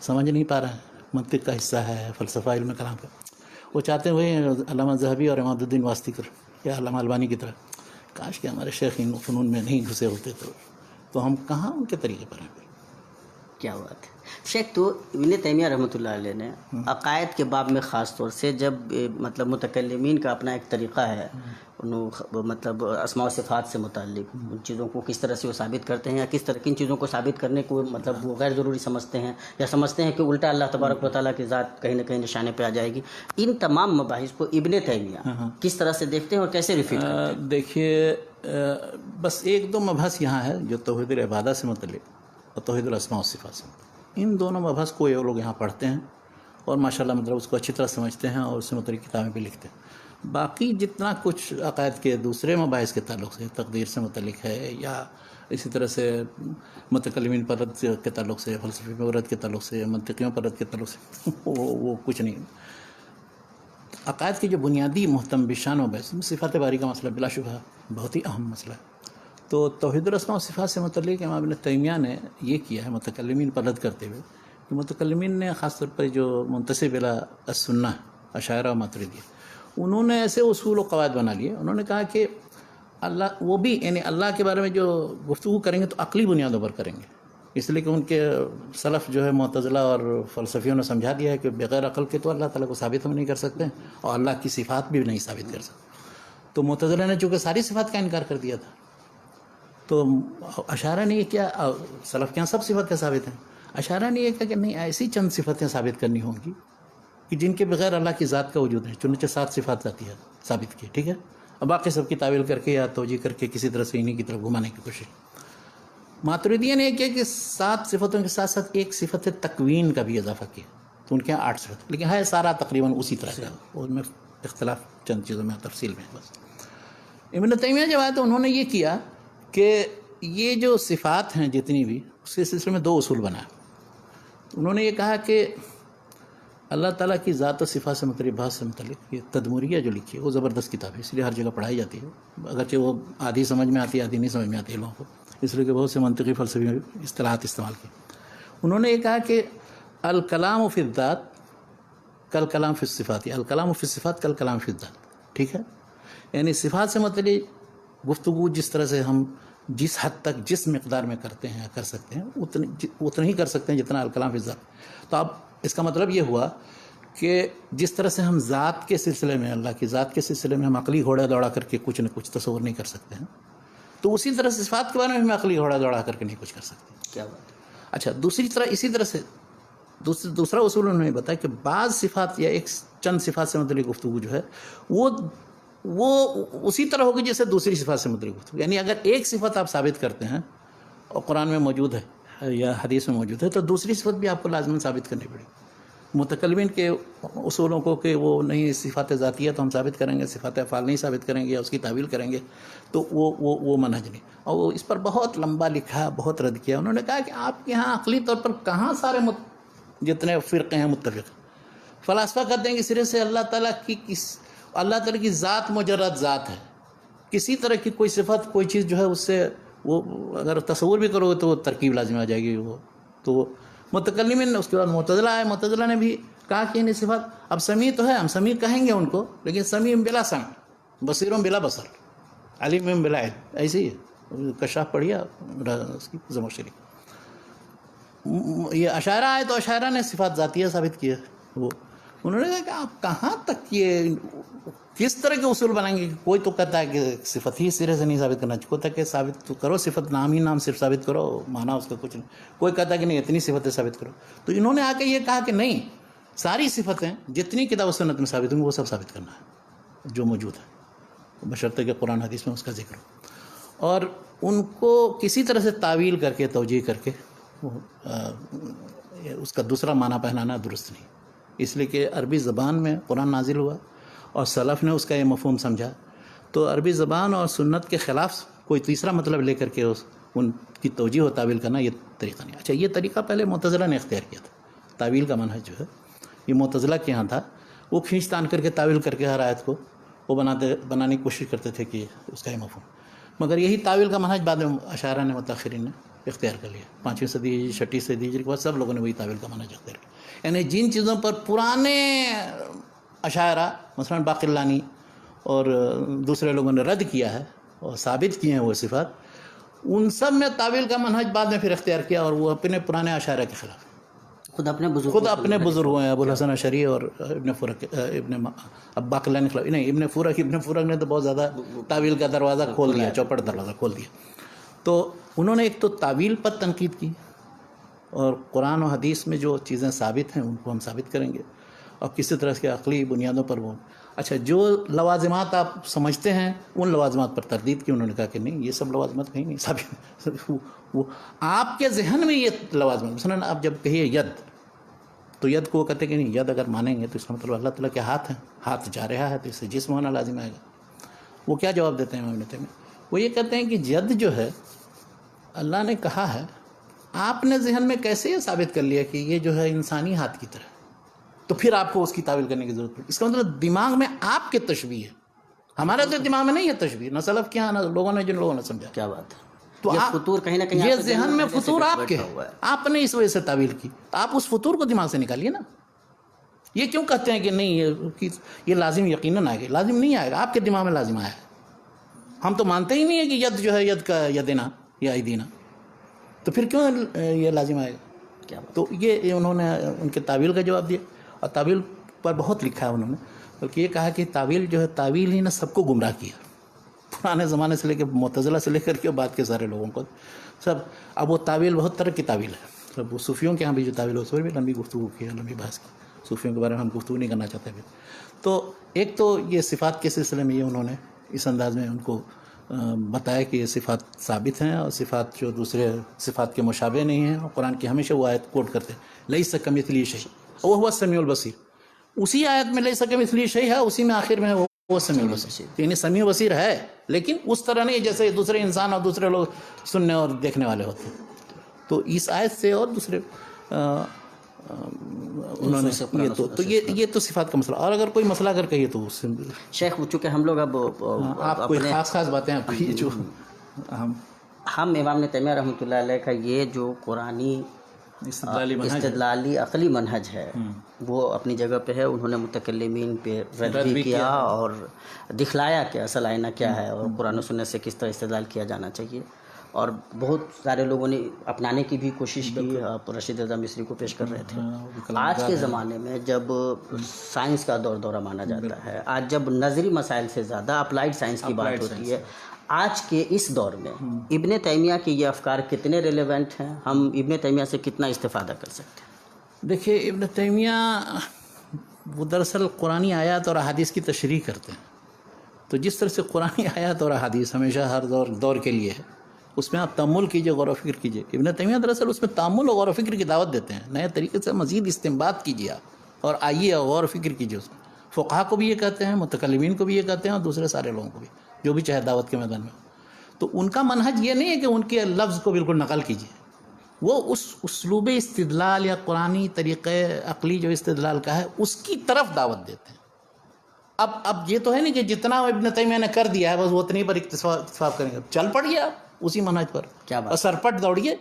سمجھ نہیں پا رہے ہیں. منطق کا حصہ ہے، فلسفہ، علم کلام کا. وہ چاہتے ہوئے علامہ ذہبی اور اماد الدین واسطی یا علامہ البانی کی طرح کاش کہ ہمارے شیخ ان فنون میں نہیں گھسے ہوتے تو ہم کہاں ان کے طریقے پر ہیں. کیا بات ہے شیخ. تو ابن تیمیہ رحمۃ اللہ علیہ نے عقائد کے باب میں خاص طور سے جب مطلب متکلمین کا اپنا ایک طریقہ ہے مطلب اسماء و صفات سے متعلق ان چیزوں کو کس طرح سے وہ ثابت کرتے ہیں یا کس طرح کن چیزوں کو ثابت کرنے کو مطلب وہ غیر ضروری سمجھتے ہیں یا سمجھتے ہیں کہ الٹا اللہ تبارک و تعالیٰ کی ذات کہیں نہ کہیں نشانے پہ آ جائے گی. ان تمام مباحث کو ابن تیمیہ کس طرح سے دیکھتے ہیں اور کیسے ریفیٹ کرتے ہیں؟ دیکھیے بس ایک دو مبحث یہاں ہے جو توحید العبادہ سے متعلق اور توحید الاسماء و صفات سے متعلق. ان دونوں مبحث کو یہ لوگ یہاں پڑھتے ہیں اور ماشاءاللہ مطلب اس کو اچھی طرح سمجھتے ہیں اور اس سے متعلق کتابیں بھی لکھتے ہیں. باقی جتنا کچھ عقائد کے دوسرے مباحث کے تعلق سے تقدیر سے متعلق ہے یا اسی طرح سے متکلمین پر رد کے تعلق سے فلسفی پر رد کے تعلق سے منطقیوں پر رد کے تعلق سے وہ کچھ نہیں. عقائد کے جو بنیادی محتم بشان و بحث صفات باری کا مسئلہ بلا شبہ بہت ہی اہم مسئلہ ہے. تو توحید الاسماء و صفات سے متعلق امام ابن تیمیہ نے یہ کیا ہے متکلمین پر رد کرتے ہوئے کہ متکلمین نے خاص طور پر جو منتسب الی السنہ اشاعرہ و ماتریدیہ انہوں نے ایسے اصول و قواعد بنا لیے. انہوں نے کہا کہ اللہ وہ بھی یعنی اللہ کے بارے میں جو گفتگو کریں گے تو عقلی بنیادوں پر کریں گے، اس لیے کہ ان کے سلف جو ہے معتزلہ اور فلسفیوں نے سمجھا دیا ہے کہ بغیر عقل کے تو اللہ تعالیٰ کو ثابت ہم نہیں کر سکتے اور اللہ کی صفات بھی نہیں ثابت کر سکتے. تو معتزلہ نے چونکہ ساری صفات کا انکار کر دیا تھا تو اشاعرہ نے یہ کیا، سلف کے یہاں سب صفاتیں ثابت ہیں، اشاعرہ نے یہ کہا کہ نہیں ایسی چند صفتیں ثابت کرنی ہوں گی کہ جن کے بغیر اللہ کی ذات کا وجود ہے. چنانچہ 7 صفات ذاتی ہے ثابت کی، ٹھیک ہے. اب باقی سب کی تعویل کر کے یا توجیہ کر کے کسی طرح سے انہیں کی طرف گھمانے کی کوشش. ماتریدیہ نے یہ کیا کہ 7 صفتوں کے ساتھ ساتھ ایک صفت تکوین کا بھی اضافہ کیا، تو ان کے یہاں 8 صفت، لیکن ہے سارا تقریباً اسی طرح کا، ان میں اختلاف چند چیزوں میں تفصیل میں بس. ابن تیمیہ جب آئے تو انہوں نے یہ کیا کہ یہ جو صفات ہیں جتنی بھی اس کے سلسلے میں 2 اصول بنایا. انہوں نے یہ کہا کہ اللہ تعالیٰ کی ذات و صفات سے متعلق بحث سے متعلق یہ تدمریہ جو لکھی ہے وہ زبردست کتاب ہے، اس لیے ہر جگہ پڑھائی جاتی ہے، اگرچہ وہ آدھی سمجھ میں آتی ہے آدھی نہیں سمجھ میں آتی ہے لوگوں کو، اس لیے کہ بہت سے منطقی فلسفی اصطلاحات استعمال کی. انہوں نے یہ کہا کہ الکلام فی الذات کالکلام فی الصفات، الکلام فی الصفات کالکلام فی الذات، ٹھیک ہے. یعنی صفات سے متعلق گفتگو جس طرح سے ہم جس حد تک جس مقدار میں کرتے ہیں کر سکتے ہیں اتنا ہی کر سکتے ہیں جتنا الکلام فی الذات. تو اب اس کا مطلب یہ ہوا کہ جس طرح سے ہم ذات کے سلسلے میں اللہ کی ذات کے سلسلے میں ہم عقلی گھوڑا دوڑا کر کے کچھ نہ کچھ تصور نہیں کر سکتے ہیں، تو اسی طرح سے صفات کے بارے میں ہم عقلی گھوڑا دوڑا کر کے نہیں کچھ کر سکتے. کیا بات ہے. اچھا دوسری طرح اسی طرح سے دوسرا اصول انہوں نے بتایا کہ بعض صفات یا ایک چند صفات سے متعلق گفتگو جو ہے وہ اسی طرح ہوگی جیسے دوسری صفات سے متعلق گفتگو. یعنی اگر ایک صفت آپ ثابت کرتے ہیں اور قرآن میں موجود ہے یا حدیث میں موجود ہے تو دوسری صفت بھی آپ کو لازماً ثابت کرنی پڑے گی. متکلمین کے اصولوں کو کہ وہ نہیں صفات ذاتیہ تو ہم ثابت کریں گے، صفات افعال نہیں ثابت کریں گے یا اس کی تعویل کریں گے، تو وہ منہج نہیں. اور وہ اس پر بہت لمبا لکھا، بہت رد کیا. انہوں نے کہا کہ آپ کے ہاں عقلی طور پر کہاں سارے جتنے فرقے ہیں متفق. فلاسفہ کہتے ہیں کہ سرے سے اللہ تعالیٰ کی ذات مجرد ذات ہے، کسی طرح کی کوئی صفت کوئی چیز جو ہے اس سے وہ اگر تصور بھی کرو تو وہ ترکیب لازم آ جائے گی. وہ تو متکلمین، اس کے بعد معتزلہ آئے، معتزلہ نے بھی کہا کہ انہیں صفات اب سمیع تو ہے، ہم سمیع کہیں گے ان کو، لیکن سمیع بلا سمع، بصیر بلا بصر، علیم بلا علم. ایسے ہی ہے، کشاف پڑھیا اس کی زمخشری. یہ اشاعرہ آئے تو اشاعرہ نے صفات ذاتیہ ثابت کیا. وہ انہوں نے کہا کہ آپ کہاں تک یہ کس طرح کے اصول بنائیں گے. کوئی تو کہتا ہے کہ صفت ہی سرے سے نہیں ثابت کرنا چاہیے، کوئی کہتا ہے کہ ثابت تو کرو، صفت نام ہی نام صرف ثابت کرو، مانا اس کا کچھ نہیں. کوئی کہتا ہے کہ نہیں اتنی صفتیں ثابت کرو. تو انہوں نے آ کے یہ کہا کہ نہیں، ساری صفتیں جتنی کتاب و سنت میں ثابت ہوں گی وہ سب ثابت کرنا ہے جو موجود ہے، بشرطے کہ قرآن حدیث میں اس کا ذکر ہو، اور ان کو کسی طرح سے تعویل کر کے توجیہ کر کے اس کا دوسرا معنی پہنانا درست نہیں. اس لیے کہ عربی زبان میں قرآن نازل ہوا اور سلف نے اس کا یہ مفہوم سمجھا، تو عربی زبان اور سنت کے خلاف کوئی تیسرا مطلب لے کر کے ان کی توجیہ و تعویل کرنا یہ طریقہ نہیں. اچھا یہ طریقہ پہلے معتزلہ نے اختیار کیا تھا. تعویل کا منہج جو ہے یہ معتزلہ کے یہاں تھا. وہ کھینچ تان کر کے تعویل کر کے ہر آیت کو وہ بنانے کی کوشش کرتے تھے کہ اس کا یہ مفہوم. مگر یہی تعویل کا منہج بعد میں اشاعرہ نے متاخرین نے اختیار کر لیا. 5ویں صدی 6ٹھی صدی ہجری کے بعد سب لوگوں نے وہی تعویل کا منہج اختیار کیا. یعنی جن چیزوں پر پرانے اشاعرہ مثلا باقلانی اور دوسرے لوگوں نے رد کیا ہے اور ثابت کیے ہیں وہ صفات، ان سب میں تعویل کا منہج بعد میں پھر اختیار کیا، اور وہ اپنے پرانے اشاعرہ کے خلاف، خود اپنے بزرگ ہوئے ہیں، ابو الحسن اشعری اور ابن فرق، ابن باقلانی خلاف نہیں، ابن فرق نے تو بہت زیادہ تعویل کا دروازہ کھول دیا، چوپٹ دروازہ کھول دیا. تو انہوں نے ایک تو تعویل پر تنقید کی، اور قرآن و حدیث میں جو چیزیں ثابت ہیں ان کو ہم ثابت کریں گے، اور کسی طرح کے عقلی بنیادوں پر وہ اچھا جو لوازمات آپ سمجھتے ہیں ان لوازمات پر تردید کی. انہوں نے کہا کہ نہیں، یہ سب لوازمات کہیں نہیں ثابت. وہ آپ کے ذہن میں یہ لوازمات، مثلاً آپ جب کہیے ید، تو ید کو وہ کہتے کہ نہیں، ید اگر مانیں گے تو اس کا مطلب اللہ تعالیٰ کے ہاتھ ہیں، ہاتھ جا رہا ہے تو اس سے جسم ہونا لازم آئے گا. وہ کیا جواب دیتے ہیں ابن تیمیہ؟ وہ یہ کہتے ہیں کہ ید جو ہے اللہ نے کہا ہے، آپ نے ذہن میں کیسے یہ ثابت کر لیا کہ یہ جو ہے انسانی ہاتھ کی طرح، تو پھر آپ کو اس کی تعویل کرنے کی ضرورت پڑی. اس کا مطلب دماغ میں آپ کے تشبیہ ہے، ہمارا تو دماغ میں نہیں ہے تشبیہ، نہ سلف کیا، نہ لوگوں نے، جن لوگوں نے سمجھا. کیا بات ہے. تو یہ فطور کہیں نہ کہیں یہ ذہن میں فطور آپ کے، آپ نے اس وجہ سے تعویل کی، تو آپ اس فطور کو دماغ سے نکالیے نا. یہ کیوں کہتے ہیں کہ نہیں یہ لازم یقیناً آئے گا؟ لازم نہیں آئے گا، آپ کے دماغ میں لازم آیا ہے. ہم تو مانتے ہی نہیں ہے کہ ید جو ہے ید کا یدنا یا ایدینا، تو پھر کیوں یہ لازم آئے گا؟ تو یہ انہوں نے ان کے تعویل کا جواب دیا، اور تعویل پر بہت لکھا ہے انہوں نے، بلکہ یہ کہا کہ تعویل جو ہے، تعویل ہی نے سب کو گمراہ کیا، پرانے زمانے سے لے کے معتزلہ سے لے کر کے بعد کے سارے لوگوں کو سب. اب وہ تعویل بہت طرح کی تعویل ہے، سب وہ صوفیوں کے ہاں بھی جو تعویل ہو، اس پر بھی لمبی گفتگو کی ہے، لمبی بحث کی. صوفیوں کے بارے میں ہم گفتگو نہیں کرنا چاہتے بھی. تو ایک تو یہ صفات کے سلسلے میں یہ انہوں نے اس انداز میں ان کو بتایا کہ یہ صفات ثابت ہیں، اور صفات جو دوسرے صفات کے مشابہ نہیں ہیں. اور قرآن کی ہمیشہ وہ آیت کوٹ کرتے ہیں، لیس کمثلہ شیء وہو السمیع البصیر. اسی آیت میں لیس کمثلہ شیء ہے، اسی میں آخر میں وہ سمیع البصیر، یعنی سمیع بصیر ہے، لیکن اس طرح نہیں جیسے دوسرے انسان اور دوسرے لوگ سننے اور دیکھنے والے ہوتے ہیں. تو اس آیت سے اور دوسرے انہوں نے یہ تو صفات کا مسئلہ. اور اگر کوئی مسئلہ اگر کہیے تو اس سے شیخ، چونکہ ہم لوگ اب آپ کوئی خاص باتیں آپ کی جو ہم امام تیمیہ رحمۃ اللہ علیہ کا یہ جو قرآنی استدلالی عقلی منہج ہے وہ اپنی جگہ پہ ہے. انہوں نے متکلمین پہ رد بھی کیا اور دکھلایا کہ اصل آئینہ کیا ہے اور قرآن و سنت سے کس طرح استدلال کیا جانا چاہیے. اور بہت سارے لوگوں نے اپنانے کی بھی کوشش کی. آپ رشید رضا مصری کو پیش کر رہے تھے. آج کے زمانے میں جب سائنس کا دورہ مانا جاتا ہے، آج جب نظری مسائل سے زیادہ اپلائیڈ سائنس کی بات ہوتی ہے، آج کے اس دور میں ابن تیمیہ کے یہ افکار کتنے ریلیونٹ ہیں؟ ہم ابن تیمیہ سے کتنا استفادہ کر سکتے ہیں؟ دیکھیے، ابن تیمیہ وہ دراصل قرآنی آیات اور احادیث کی تشریح کرتے ہیں. تو جس طرح سے قرآنی آیات اور احادیث ہمیشہ ہر دور کے لیے ہے، اس میں آپ تأمل کیجئے، غور و فکر کیجئے. ابن تیمیہ دراصل اس میں تأمل اور غور و فکر کی دعوت دیتے ہیں. نئے طریقے سے مزید استنباط کیجئے اور آئیے اور غور و فکر کیجئے. اس میں فقہا کو بھی یہ کہتے ہیں، متکلمین کو بھی یہ کہتے ہیں، اور دوسرے سارے لوگوں کو بھی جو بھی چاہے دعوت کے میدان میں. تو ان کا منہج یہ نہیں ہے کہ ان کے لفظ کو بالکل نقل کیجئے، وہ اس اسلوب استدلال یا قرآنی طریقے عقلی جو استدلال کا ہے اس کی طرف دعوت دیتے ہیں. اب یہ تو ہے نہیں کہ جتنا ابن تیمیہ نے کر دیا ہے بس وہ اتنی پر اکتفا کریں گے. چل پڑیے آپ اسی منہج پر، اور سرپٹ دوڑیے.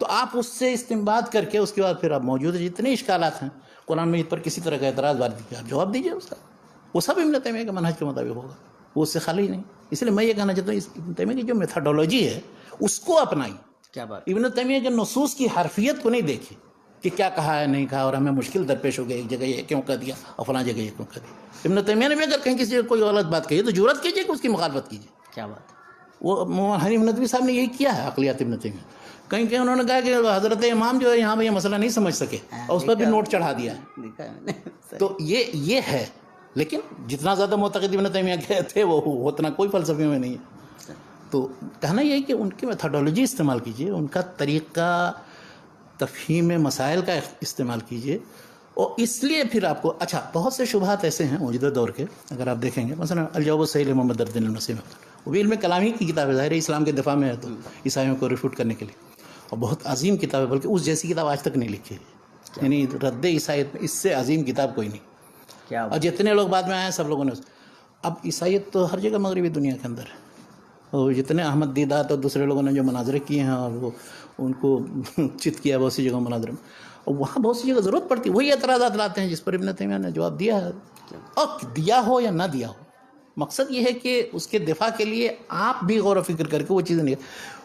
تو آپ اس سے استنباط کر کے اس کے بعد پھر آپ موجود جتنے اشکالات ہیں قرآن مجید پر کسی طرح کا اعتراض وارد کیا، آپ جواب دیجیے اس کا. وہ سب ابن تیمیہ کے منہج کے مطابق ہوگا، وہ اس سے خالی نہیں. اس لیے میں یہ کہنا چاہتا ہوں، اس ابن تیمیہ کی جو میتھڈولوجی ہے اس کو اپنائیں. کیا بات. ابن تیمیہ کے نصوص کی حرفیت کو نہیں دیکھی کہ کیا کہا ہے نہیں کہا، اور ہمیں مشکل درپیش ہو گئی ایک جگہ یہ کیوں کہہ دیا اور فلاں جگہ یہ کیوں کہہ دیا. ابن تیمیہ نے بھی اگر کہیں کسی جگہ کوئی غلط بات کہی تو جرأت کیجیے کہ اس کی مخالفت کیجیے. کیا بات. وہ مولانا حنیف ندوی صاحب نے یہی کیا ہے عقلیات ابن تیمیہ. کہیں کہ انہوں نے کہا کہ حضرت امام جو ہے یہاں پہ یہ مسئلہ نہیں سمجھ سکے اور اس پر بھی نوٹ چڑھا دیا ہے. تو یہ ہے. لیکن جتنا زیادہ معتقد ابن تیمیہ کے تھے وہ اتنا کوئی فلسفے میں نہیں ہے. تو کہنا یہ ہے کہ ان کی میتھڈولوجی استعمال کیجیے، ان کا طریقہ تفہیم مسائل کا استعمال کیجیے. اور اس لیے پھر آپ کو بہت سے شبہات ایسے ہیں موجودہ دور کے، اگر آپ دیکھیں گے مثلا الجواب الصحیح محمد الدین المسیح، وہ بھی علم کلامی کی کتاب ہے، ظاہر ہے اسلام کے دفاع میں ہے تو عیسائیوں کو ریفوٹ کرنے کے لیے، اور بہت عظیم کتاب ہے، بلکہ اس جیسی کتاب آج تک نہیں لکھی ہے. یعنی رد عیسائیت میں اس سے عظیم کتاب کوئی نہیں. اور جتنے لوگ بعد میں آئے ہیں سب لوگوں نے اب عیسائیت تو ہر جگہ مغربی دنیا کے اندر ہے، اور جتنے احمد دیدات اور دوسرے لوگوں نے جو مناظرے کیے ہیں اور وہ ان کو چت کیا بہت سی جگہ مناظرے میں، اور وہاں بہت سی جگہ ضرورت پڑتی ہے وہی اعتراضات لاتے ہیں جس پر ابن تیمیہ نے جواب دیا ہے. اور دیا ہو یا نہ دیا ہو، مقصد یہ ہے کہ اس کے دفاع کے لیے آپ بھی غور و فکر کر کے وہ چیزیں نہیں،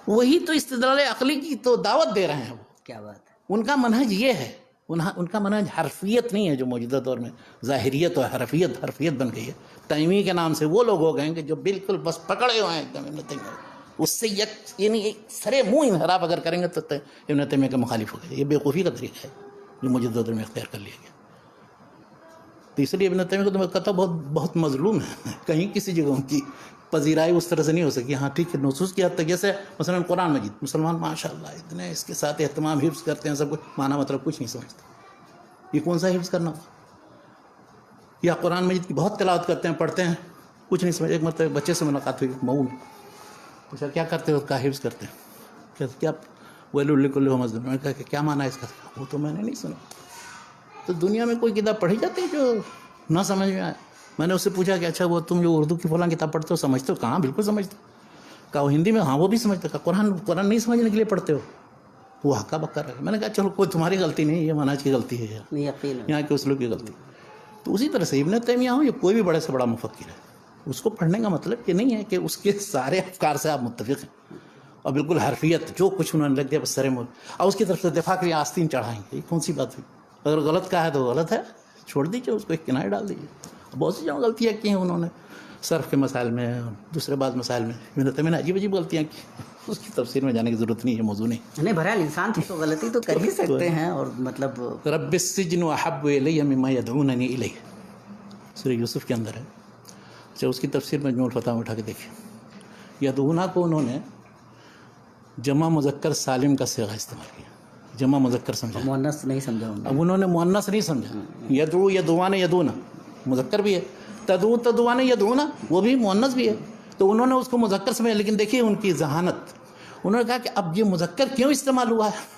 وہی تو استدلال عقلی کی تو دعوت دے رہے ہیں وہ. کیا بات ہے. ان کا منہج یہ ہے، ان کا منہج حرفیت نہیں ہے جو موجودہ دور میں ظاہریت اور حرفیت بن گئی ہے. تیمیہ کے نام سے وہ لوگ ہو گئے ہیں کہ جو بالکل بس پکڑے ہوئے ہیں ایک دم ابن تیمیہ، اس سے یعنی ایک سرے منہ انحراف اگر کریں گے تو ابن تیمیہ کے مخالف ہو گئے. یہ بیوقوفی کا طریقہ ہے جو موجودہ دور میں اختیار کر لیا گیا. تو اس لیے ابن تیمیہ کو تو میں کہتا ہوں بہت مظلوم ہے. کہیں کسی جگہ ان کی پذیرائی اس طرح سے نہیں ہو سکی. ہاں ٹھیک ہے، نصوص کی حد تک، جیسے مثلا قرآن مجید، مسلمان ماشاء اللہ اتنے اس کے ساتھ اہتمام، حفظ کرتے ہیں، سب کچھ معنی مطلب کچھ نہیں سمجھتے. یہ کون سا حفظ کرنا ہوا؟ یا قرآن مجید کی بہت تلاوت کرتے ہیں، پڑھتے ہیں، کچھ نہیں سمجھ. ایک مرتبہ بچے سے ملاقات ہوئی مئو میں، پوچھا کیا کرتے ہو؟ کا حفظ کرتے ہیں. کیا ویل لکل مظلوم. میں نے کہا کہ کیا معنی ہے اس کا؟ وہ تو میں نے نہیں سنا. تو دنیا میں کوئی کتاب پڑھی جاتی ہے جو نہ سمجھ میں آئے؟ میں نے اس سے پوچھا کہ اچھا وہ تم جو اردو کی فلاں کتاب پڑھتے ہو سمجھتے ہو؟ کہاں بالکل سمجھتے. کہا وہ ہندی میں؟ ہاں وہ بھی سمجھتے. کہا قرآن نہیں سمجھنے کے لیے پڑھتے ہو؟ وہ ہکا بکا رہا. میں نے کہا چلو کوئی تمہاری غلطی نہیں، یہ منہج کی غلطی ہے، یہاں کے اسلوب کی غلطی. تو اسی طرح سے ابن تیمیہ ہو یا کوئی بھی بڑے سے بڑا مفکر ہے، اس کو پڑھنے کا مطلب یہ نہیں ہے کہ اس کے سارے افکار سے آپ متفق ہیں اور بالکل حرفیت جو کچھ انہوں نے لگ دیا بس سرے مول اور اس کی طرف سے دفاع کے لیے آستین چڑھائیں گے. یہ کون سی بات ہوئی؟ اگر غلط کہا ہے تو غلط ہے، چھوڑ دیجیے اس کو، ایک کنارے ڈال دیجیے. بہت سی جگہ غلطیاں کی ہیں انہوں نے، صرف کے مسائل میں، دوسرے بعض مسائل میں ابن تیمیہ نے عجیب غلطیاں کی. اس کی تفسیر میں جانے کی ضرورت نہیں ہے، موضوع نہیں. بہرحال انسان تو غلطی تو کر ہی سکتے ہیں. اور مطلب رب السجن احب الی مما یدعوننی الیہ، سورہ یوسف کے اندر ہے. اچھا اس کی تفسیر میں مجموع الفتاوی اٹھا کے دیکھیں. یدعونا کو انہوں نے جمع مذکر سالم کا صیغہ استعمال کیا، جمع مذکر سمجھا، مؤنث نہیں سمجھا. اب انہوں نے مؤنث نہیں سمجھا. یدعو یدعوان یدعونا مذکر بھی ہے، تدعو تدعوان یدعونا وہ بھی مؤنث بھی ہے. تو انہوں نے اس کو مذکر سمجھا. لیکن دیکھیے ان کی ذہانت، انہوں نے کہا کہ اب یہ مذکر کیوں استعمال ہوا ہے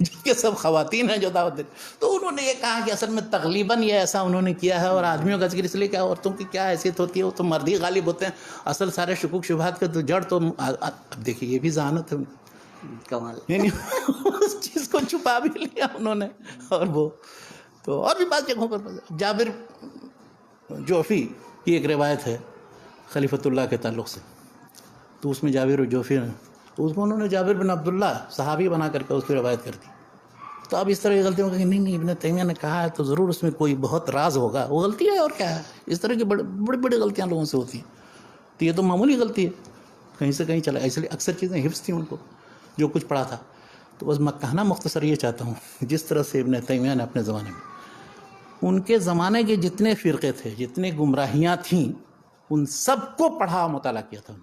جبکہ سب خواتین ہیں جو دعوت دیں. تو انہوں نے یہ کہا کہ اصل میں تغلیباً یہ ایسا انہوں نے کیا ہے، اور آدمیوں کا ذکر اس لیے کیا، عورتوں کی کیا حیثیت ہوتی ہے، وہ تو مرد ہی غالب ہوتے ہیں. اصل سارے شکوک شبہات کا تو جڑ تو اب دیکھیے یہ بھی ذہانت ہے کمال، یعنی اس چیز کو چھپا بھی لیا انہوں نے. اور وہ تو اور بھی بعض جگہوں پر جابر جوفی کی ایک روایت ہے خلیفۃ اللہ کے تعلق سے. تو اس میں جابر جوفی نے، تو اس کو انہوں نے جابر بن عبداللہ صحابی بنا کر کے اس کی روایت کر دی. تو اب اس طرح کی غلطیوں کہ نہیں ابن تیمیہ نے کہا ہے تو ضرور اس میں کوئی بہت راز ہوگا، وہ غلطی ہے اور کیا ہے. اس طرح کی بڑی بڑی غلطیاں لوگوں سے ہوتی ہیں. تو یہ تو معمولی غلطی ہے، کہیں سے کہیں چلا. اس لیے اکثر چیزیں حفظ تھیں ان کو جو کچھ پڑھا تھا. تو بس میں کہنا مختصر یہ چاہتا ہوں، جس طرح سے ابن تیمیہ نے اپنے زمانے میں، ان کے زمانے کے جتنے فرقے تھے، جتنے گمراہیاں تھیں، ان سب کو پڑھا مطالعہ کیا تھا.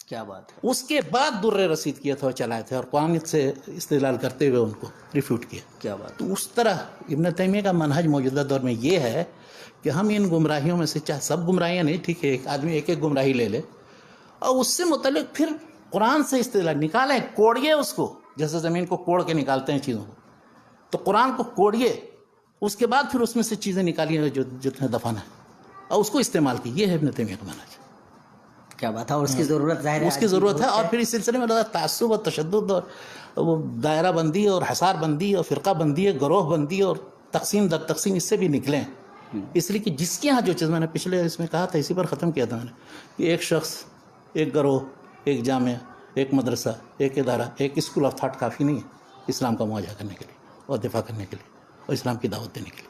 کیا بات ہے. اس کے بعد در رسید کیا تھا اور چلائے تھے، اور قرآن سے استدلال کرتے ہوئے ان کو ریفیوٹ کیا. کیا بات. تو اس طرح ابن تیمیہ کا منہج موجودہ دور میں یہ ہے کہ ہم ان گمراہیوں میں سے، چاہے سب گمراہیاں نہیں، ٹھیک ہے ایک آدمی ایک ایک گمراہی لے لے اور اس سے متعلق پھر قرآن سے استدلال نکالیں، کوڑیے اس کو، جیسے زمین کو کوڑ کے نکالتے ہیں چیزوں کو. تو قرآن کو کوڑیے، اس کے بعد پھر اس میں سے چیزیں نکالیے جو جتنے دفن ہیں، اور اس کو استعمال کی. یہ ہے ابن تیمیہ کا منہج. کیا بات ہے. اور اس کی ضرورت ظاہر ہے، اس کی ضرورت ہے. اور پھر اس سلسلے میں تعصب اور تشدد اور وہ دائرہ بندی اور حصار بندی اور فرقہ بندی، گروہ بندی اور تقسیم در تقسیم، اس سے بھی نکلیں. اس لیے کہ جس کے ہاں جو چیز، میں نے پچھلے اس میں کہا تھا، اسی پر ختم کیا تھا میں نے، کہ ایک شخص، ایک گروہ، ایک جامعہ، ایک مدرسہ، ایک ادارہ، ایک اسکول آف تھاٹ کافی نہیں ہے اسلام کا مواجہہ کرنے کے لیے اور دفاع کرنے کے لیے اور اسلام کی دعوت دینے کے لیے.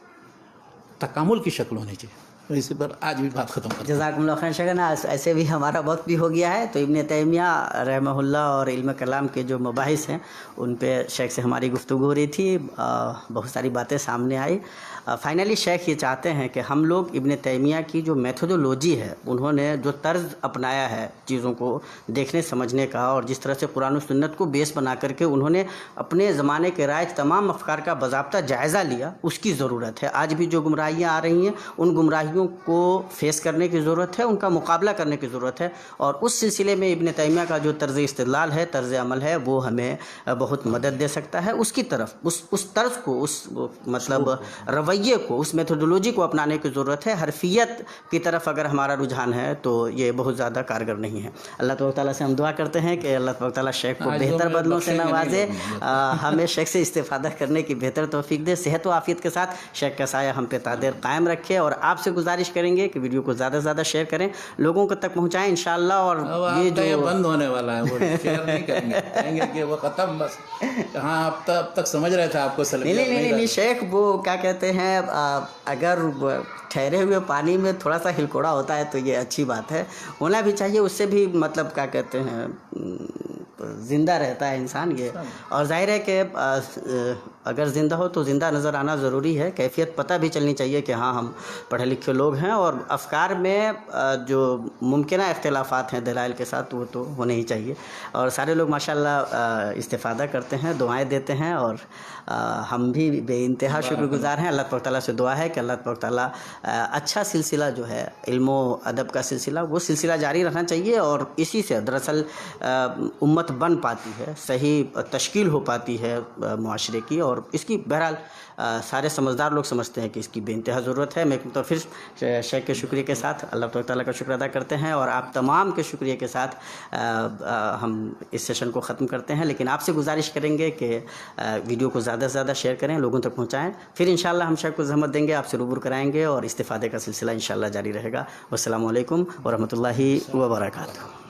تکامل کی شکل ہونی چاہیے. تو اسی پر آج بھی بات ختم کرتے ہیں. جزاکم اللہ خیر. شیخنا ایسے بھی ہمارا وقت بھی ہو گیا ہے، تو ابن تیمیہ رحمہ اللہ اور علم کلام کے جو مباحث ہیں ان پہ شیخ سے ہماری گفتگو ہو رہی تھی، بہت ساری باتیں سامنے آئی. فائنلی شیخ یہ چاہتے ہیں کہ ہم لوگ ابن تیمیہ کی جو میتھڈولوجی ہے، انہوں نے جو طرز اپنایا ہے چیزوں کو دیکھنے سمجھنے کا، اور جس طرح سے قرآن و سنت کو بیس بنا کر کے انہوں نے اپنے زمانے کے رائج تمام افکار کا باضابطہ جائزہ لیا، اس کی ضرورت ہے. آج بھی جو گمراہیاں آ رہی ہیں ان گمراہیوں کو فیس کرنے کی ضرورت ہے، ان کا مقابلہ کرنے کی ضرورت ہے. اور اس سلسلے میں ابن تیمیہ کا جو طرز استدلال ہے، طرز عمل ہے، وہ ہمیں بہت مدد دے سکتا ہے. اس کی طرف اس طرز کو، اس مطلب رویے کو، اس میتھڈولوجی کو اپنانے کی ضرورت ہے. حرفیت کی طرف اگر ہمارا رجحان ہے تو یہ بہت زیادہ کارگر نہیں ہے. اللہ تبارک تعالیٰ سے ہم دعا کرتے ہیں کہ اللہ تبارک تعالیٰ شیخ کو بہتر بدلوں سے نوازے، ہمیں شیخ سے استفادہ کرنے کی بہتر توفیق دے. صحت و عافیت کے ساتھ شیخ کا سایہ ہم پہ تا دیر قائم رکھے. اور آپ سے گزارش گزارش کریں گے کہ ویڈیو کو زیادہ سے زیادہ شیئر کریں, لوگوں کو تک پہنچائیں انشاءاللہ. اور یہ جو بند ہونے والا ہے وہ شیئر نہیں کریں گے, کہیں گے کہ وہ ختم بس. ہاں اب تک سمجھ رہے تھے آپ کو سلفیات نہیں شیخ, وہ کیا کہتے ہیں, اگر ٹھہرے ہوئے پانی میں تھوڑا سا ہلکوڑا ہوتا ہے تو یہ اچھی بات ہے, ہونا بھی چاہیے. اس سے بھی مطلب کیا کہتے ہیں زندہ رہتا ہے انسان یہ. اور ظاہر ہے کہ اگر زندہ ہو تو زندہ نظر آنا ضروری ہے, کیفیت پتہ بھی چلنی چاہیے کہ ہاں ہم پڑھے لکھے لوگ ہیں, اور افکار میں جو ممکنہ اختلافات ہیں دلائل کے ساتھ وہ تو ہونے ہی چاہیے. اور سارے لوگ ماشاءاللہ استفادہ کرتے ہیں, دعائیں دیتے ہیں, اور ہم بھی بے انتہا شکر گزار ہیں. اللہ تعالیٰ سے دعا ہے کہ اللہ تعالیٰ اچھا سلسلہ جو ہے علم و ادب کا سلسلہ, وہ سلسلہ جاری رکھنا چاہیے. اور اسی سے دراصل امت بن پاتی ہے, صحیح تشکیل ہو پاتی ہے معاشرے کی. اور اس کی بہرحال سارے سمجھدار لوگ سمجھتے ہیں کہ اس کی بے انتہا ضرورت ہے. میں تو پھر شیخ کے شکریہ کے ساتھ اللہ تعالیٰ کا شکر ادا کرتے ہیں, اور آپ تمام کے شکریہ کے ساتھ ہم اس سیشن کو ختم کرتے ہیں. لیکن آپ سے گزارش کریں گے کہ ویڈیو کو زیادہ سے زیادہ شیئر کریں, لوگوں تک پہنچائیں. پھر انشاءاللہ ہم شیخ کو زحمت دیں گے, آپ سے روبرو کرائیں گے, اور استفادے کا سلسلہ انشاءاللہ جاری رہے گا. والسلام علیکم ورحمۃ اللہ وبرکاتہ.